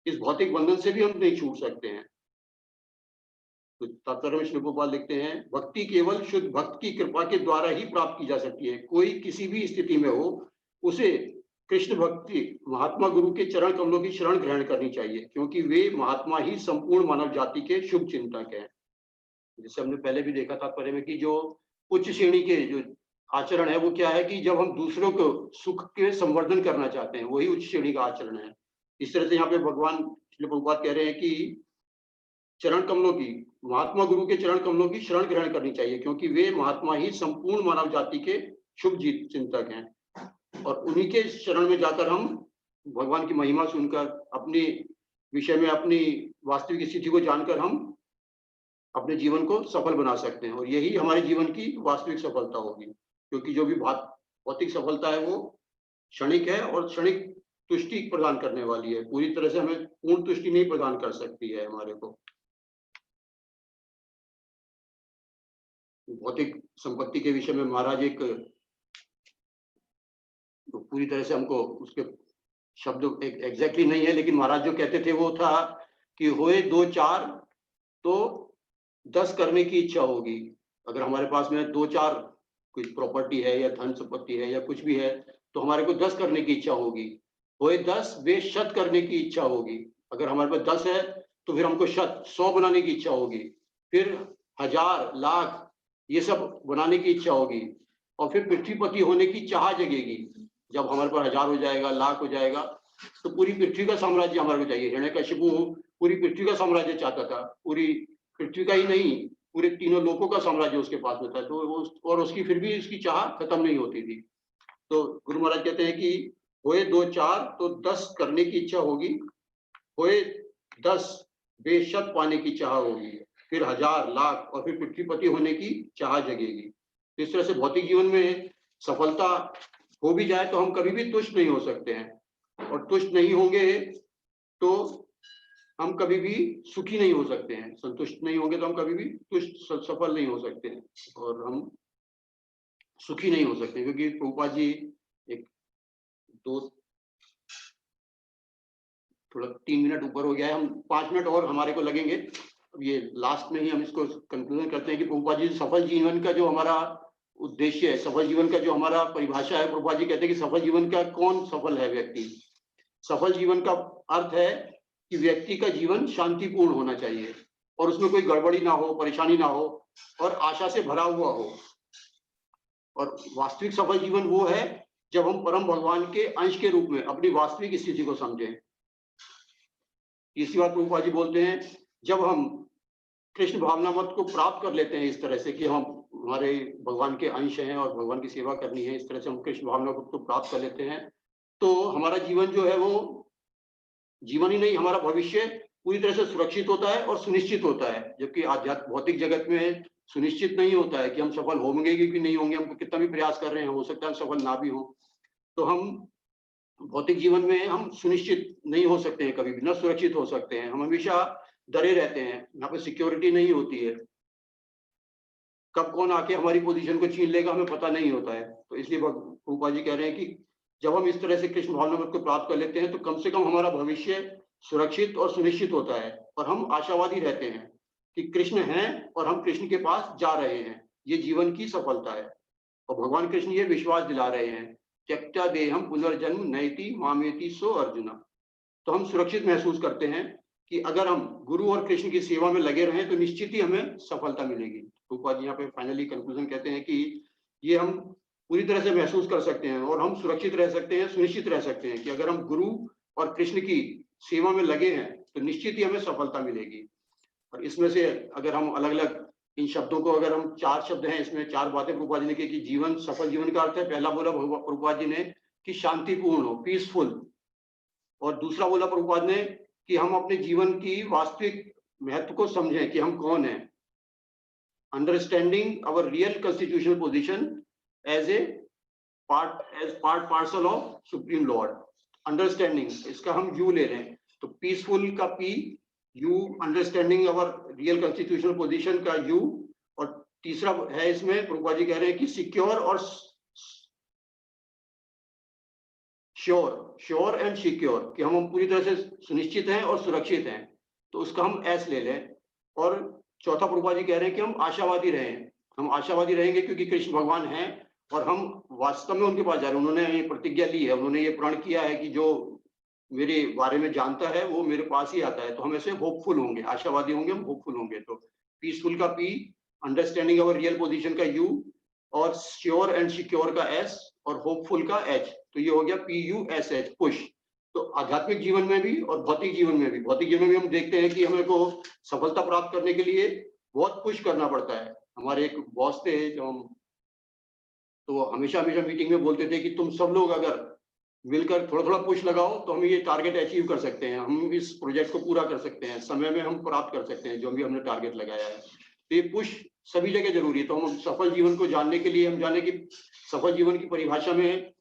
इस भौतिक बंधन से भी हम नहीं छूट सकते हैं। तो तात्पर्य में श्री गोपाल लिखते हैं, भक्ति केवल शुद्ध भक्त की कृपा के द्वारा ही प्राप्त की जा सकती है। कोई किसी भी स्थिति में हो, उसे कृष्ण भक्ति महात्मा गुरु के चरण कमलों की शरण ग्रहण करनी चाहिए, क्योंकि वे महात्मा ही संपूर्ण मानव जाति के शुभ चिंतक हैं। जैसे हमने पहले भी देखा तात्पर्य में कि जो उच्च श्रेणी के जो आचरण है वो क्या है कि जब हम दूसरों को सुख के संवर्धन करना चाहते हैं, वही उच्च श्रेणी का आचरण है। इस तरह से यहाँ पे भगवान श्री प्रभुपाद कह रहे हैं कि चरण कमलों की, महात्मा गुरु के चरण कमलों की शरण ग्रहण करनी चाहिए, क्योंकि वे महात्मा ही संपूर्ण मानव जाति के शुभ चिंतक हैं। और उन्हीं के शरण में जाकर हम भगवान की महिमा सुनकर अपने विषय में अपनी वास्तविक स्थिति को जानकर हम अपने जीवन को सफल बना सकते हैं। और यही हमारे जीवन की वास्तविक सफलता होगी, क्योंकि जो भी भौतिक सफलता है वो क्षणिक है और क्षणिक तुष्टि प्रदान करने वाली है, पूरी तरह से हमें पूर्ण तुष्टि नहीं प्रदान कर सकती है हमारे को। भौतिक संपत्ति के विषय में महाराज एक तो पूरी तरह से हमको उसके शब्द एग्जैक्टली नहीं है, लेकिन महाराज जो कहते थे वो था कि होए 2-4 तो 10 करने की इच्छा होगी। अगर हमारे पास में 2-4 कोई प्रॉपर्टी है या धन संपत्ति है या कुछ भी है, तो हमारे को 10 करने की इच्छा होगी। होए 10 वे शत करने की इच्छा होगी। अगर हमारे पास 10 है तो फिर हमको 100 बनाने की इच्छा होगी, फिर 1000 लाख ये सब बनाने की इच्छा होगी, और फिर पृथ्वीपति होने की चाह जगेगी। जब हमारे पास 1000 हो जाएगा, लाख हो जाएगा, तो पूरी पृथ्वी का साम्राज्य हमारे को चाहिए। हिरण्यकशिपु पूरी पृथ्वी का साम्राज्य चाहता था, पूरी पृथ्वी का ही नहीं, पूरे तीनों लोकों का साम्राज्य उसके पास में था। तो और उसकी फिर भी उसकी चाह खत्म नहीं होती थी। तो गुरु महाराज कहते हैं कि होए 2-4 तो 10 करने की इच्छा होगी, होए 10 बेशत पाने की चाह होगी, फिर 1000 लाख और फिर पृथ्वीपति होने की चाह जगेगी। इस तरह से भौतिक जीवन में सफलता हो भी जाए तो हम कभी भी तुष्ट नहीं हो सकते हैं, और तुष्ट नहीं होंगे तो हम कभी भी सुखी नहीं हो सकते हैं। संतुष्ट नहीं होंगे तो हम कभी भी तुष्ट सफल नहीं हो सकते हैं, और हम सुखी नहीं हो सकते। क्योंकि प्रभुपाद जी एक दो थोड़ा 3 मिनट ऊपर हो गया है, हम 5 मिनट और हमारे को लगेंगे। अब ये लास्ट में ही हम इसको कंक्लूजन करते हैं कि प्रभुपाद जी सफल जीवन का जो हमारा उद्देश्य है, सफल जीवन का जो हमारा परिभाषा है, प्रभुपाद जी कहते हैं कि सफल जीवन का कौन सफल है व्यक्ति। सफल जीवन का अर्थ है कि व्यक्ति का जीवन शांतिपूर्ण होना चाहिए। और उसमें कोई गड़बड़ी ना हो, परेशानी ना हो और आशा से भरा हुआ हो। और वास्तविक सफल जीवन वो है जब हम परम भगवान के अंश के रूप में अपनी वास्तविक स्थिति को समझें। तीसरी बात प्रभुपाद जी बोलते हैं, जब हम कृष्ण भावनामत को प्राप्त कर लेते हैं इस तरह से कि हम हमारे भगवान के अंश हैं और भगवान की सेवा करनी है, इस तरह से हम कृष्ण भावनामत को प्राप्त कर लेते हैं, तो हमारा जीवन जो है वो जीवन ही नहीं, हमारा भविष्य पूरी तरह से सुरक्षित होता है और सुनिश्चित होता है। जबकि आध्यात्म भौतिक जगत में सुनिश्चित नहीं होता है कि हम सफल होंगे कि नहीं होंगे, हम कितना भी प्रयास कर रहे हैं हो सकता है हम सफल ना भी हो। तो हम भौतिक जीवन में हम सुनिश्चित नहीं हो सकते हैं, कभी भी न सुरक्षित हो सकते हैं, हम हमेशा डरे रहते हैं, यहाँ पे सिक्योरिटी नहीं होती है, कब कौन आके हमारी पोजीशन को छीन लेगा हमें पता नहीं होता है। तो इसलिए प्रभुपाद जी कह रहे हैं कि जब हम इस तरह से कृष्ण भावनामृत को प्राप्त कर लेते हैं तो कम से कम हमारा भविष्य सुरक्षित और सुनिश्चित होता है और हम आशावादी रहते हैं कि कृष्ण हैं और हम कृष्ण के पास जा रहे हैं, ये जीवन की सफलता है। और भगवान कृष्ण ये विश्वास दिला रहे हैं, त्यक्त्वा देहम पुनर्जन्म नयति मामेति सो अर्जुना। तो हम सुरक्षित महसूस करते हैं कि अगर हम गुरु और कृष्ण की सेवा में लगे रहें तो निश्चित ही हमें सफलता मिलेगी। प्रभुपाद जी यहाँ पे फाइनली कंक्लूजन कहते हैं कि ये हम पूरी तरह से महसूस कर सकते हैं और हम सुरक्षित रह सकते हैं, सुनिश्चित रह सकते हैं कि अगर हम गुरु और कृष्ण की सेवा में लगे हैं तो निश्चित ही हमें सफलता मिलेगी। और इसमें से अगर हम अलग अलग इन शब्दों को, अगर हम 4 शब्द हैं इसमें 4 बातें प्रभुपाद जी ने की कि जीवन, सफल जीवन का अर्थ है, पहला बोला प्रभुपाद जी ने कि शांतिपूर्ण हो, पीसफुल। और दूसरा बोला प्रभुपाद ने कि हम अपने जीवन की वास्तविक महत्व को समझें कि हम कौन हैं, understanding our real constitutional position as part parcel of supreme lord. Understanding, इसका हम यू ले रहे हैं, तो पीसफुल का P, U understanding our real constitutional position का यू, और तीसरा है इसमें प्रभुपाद जी कह रहे हैं कि सिक्योर और श्योर एंड सिक्योर, कि हम पूरी तरह से सुनिश्चित हैं और सुरक्षित हैं, तो उसका हम एस ले लें। और चौथा प्रभुपाद जी कह रहे हैं कि हम आशावादी रहें, हम आशावादी रहेंगे क्योंकि कृष्ण भगवान हैं और हम वास्तव में उनके पास जा रहे हैं। उन्होंने ये प्रतिज्ञा ली है, उन्होंने ये प्रण किया है कि जो मेरे बारे में जानता है वो मेरे पास ही आता है। तो हम ऐसे होपफुल होंगे, आशावादी होंगे, हम होपफुल होंगे। तो पीसफुल का पी, अंडरस्टैंडिंग अवर रियल पोजीशन का यू, और श्योर एंड सिक्योर का एस, और होपफुल का एच। तो ये हो गया PUSH, पुश। तो आध्यात्मिक जीवन में भी और भौतिक जीवन में भी, भौतिक जीवन में हम देखते हैं कि हमें को सफलता प्राप्त करने के लिए बहुत पुश करना पड़ता है। हमारे एक बॉस थे जो हम, तो हमेशा मीटिंग में बोलते थे कि तुम सब लोग अगर मिलकर थोड़ा थोड़ा पुश लगाओ तो हम ये टारगेट अचीव कर सकते हैं, हम इस प्रोजेक्ट को पूरा कर सकते हैं, समय में हम प्राप्त कर सकते हैं जो भी हमने टारगेट लगाया है। तो ये पुश सभी जगह जरूरी है। तो हम सफल जीवन को जानने के लिए हम जाने की सफल जीवन की परिभाषा में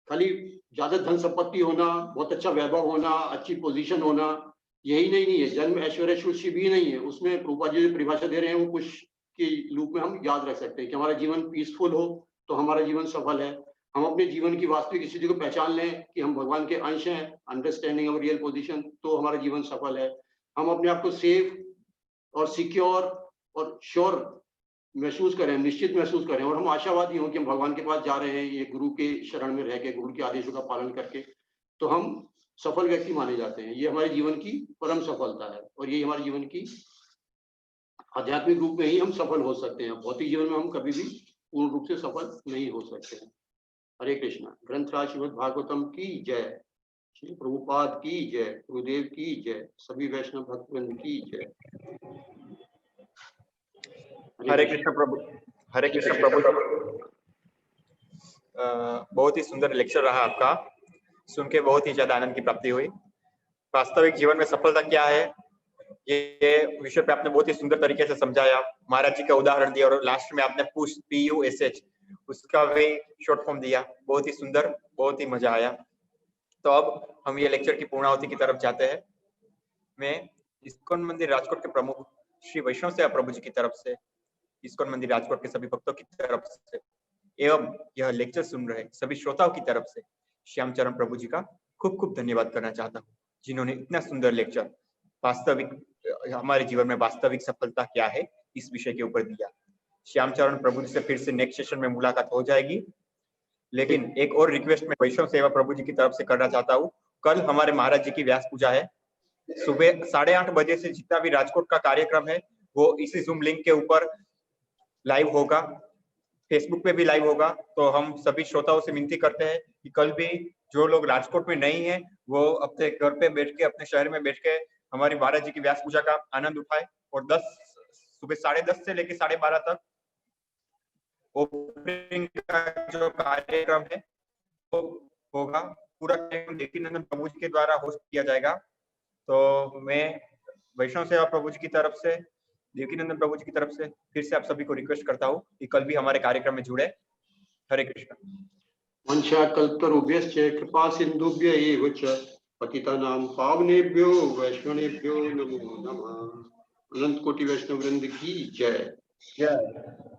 खाली ज्यादा धन संपत्ति होना, बहुत अच्छा वैभव होना, अच्छी पोजीशन होना, यही नहीं है। जन्म ऐश्वर्य सुशी भी नहीं है। उसमें प्रभुपाद जी परिभाषा दे रहे हैं वो पुश के रूप में हम याद रख सकते हैं कि हमारा जीवन पीसफुल हो तो हमारा जीवन सफल है। हम अपने जीवन की वास्तविक स्थिति को पहचान लें कि हम भगवान के अंश हैं, अंडरस्टैंडिंग अवर रियल पोजीशन, तो हमारा जीवन सफल है। हम अपने आप को सेफ और सिक्योर और श्योर महसूस करें, निश्चित महसूस करें, और हम आशावादी हों कि हम भगवान के पास जा रहे हैं ये गुरु के शरण में रह के, गुरु के आदेशों का पालन करके, तो हम सफल व्यक्ति माने जाते हैं। ये हमारे जीवन की परम सफलता है और ये हमारे जीवन की आध्यात्मिक रूप में ही हम सफल हो सकते हैं। भौतिक जीवन में हम कभी भी पूर्ण रूप से सफल नहीं हो सकते हैं। हरे कृष्णा। ग्रंथराज श्रीमद् भागवतम की जय, श्री प्रभुपाद की जय, गुरुदेव की जय, सभी वैष्णव भक्तवृंद की जय। हरे कृष्ण प्रभु। हरे कृष्ण प्रभु। बहुत ही सुंदर लेक्चर रहा आपका, सुन के बहुत ही ज्यादा आनंद की प्राप्ति हुई। वास्तविक जीवन में सफलता क्या है ये विषय पे आपने बहुत ही सुंदर तरीके से समझाया, महाराज जी का उदाहरण दिया और लास्ट में आपने पुश PUSH उसका भी शॉर्ट फॉर्म दिया। बहुत ही सुंदर, बहुत ही मजा आया। तो अब हम ये लेक्चर की पूर्णाहुति की तरफ जाते हैं। मैं इस्कॉन मंदिर राजकोट के प्रमुख श्री वैष्णव सेवा प्रभु जी की तरफ से, इस्कॉन मंदिर राजकोट के सभी भक्तों की तरफ से एवं यह लेक्चर सुन रहे सभी श्रोताओं की तरफ से श्यामचरण प्रभु जी का खूब खूब धन्यवाद करना चाहता हूँ, जिन्होंने इतना सुंदर लेक्चर वास्तविक हमारे जीवन में वास्तविक सफलता क्या है इस विषय के ऊपर दिया। श्यामचरण प्रभु जी से फिर से नेक्स्ट सेशन में मुलाकात हो जाएगी, लेकिन एक और रिक्वेस्ट मैं वैष्णव सेवा प्रभु जी की तरफ से करना चाहता हूँ। कल हमारे महाराज जी की व्यास पूजा है, सुबह 8:30 बजे से जितना भी राजकोट का कार्यक्रम है वो इसी जूम लिंक के ऊपर लाइव होगा, फेसबुक पे भी लाइव होगा। तो हम सभी श्रोताओं से विनती करते हैं कि कल भी जो लोग राजकोट में नहीं है वो अपने घर पे बैठ के, अपने शहर में बैठ के हमारी महाराज जी की व्यास पूजा का आनंद उठाए। और सुबह 10:30 से लेकर 12:30 तक ओपनिंग का जो कार्यक्रम है वो होगा। पूरा कार्यक्रम देवकीनंदन प्रभु जी के द्वारा होस्ट किया जाएगा। तो मैं वैष्णव सेवा प्रभु जी की तरफ से, देवकीनंदन प्रभु जी की तरफ से फिर से आप सभी को रिक्वेस्ट करता हूँ कि कल भी हमारे कार्यक्रम में जुड़े। हरे कृष्ण। वंशाकल्पतरुभ्यश्च कृपा सिन्धुभ्य एव च पतितानां पावनेभ्यो वैष्णवेभ्यो नमो नमः। अनंत कोटि वैष्णव वृंद की जय। जय।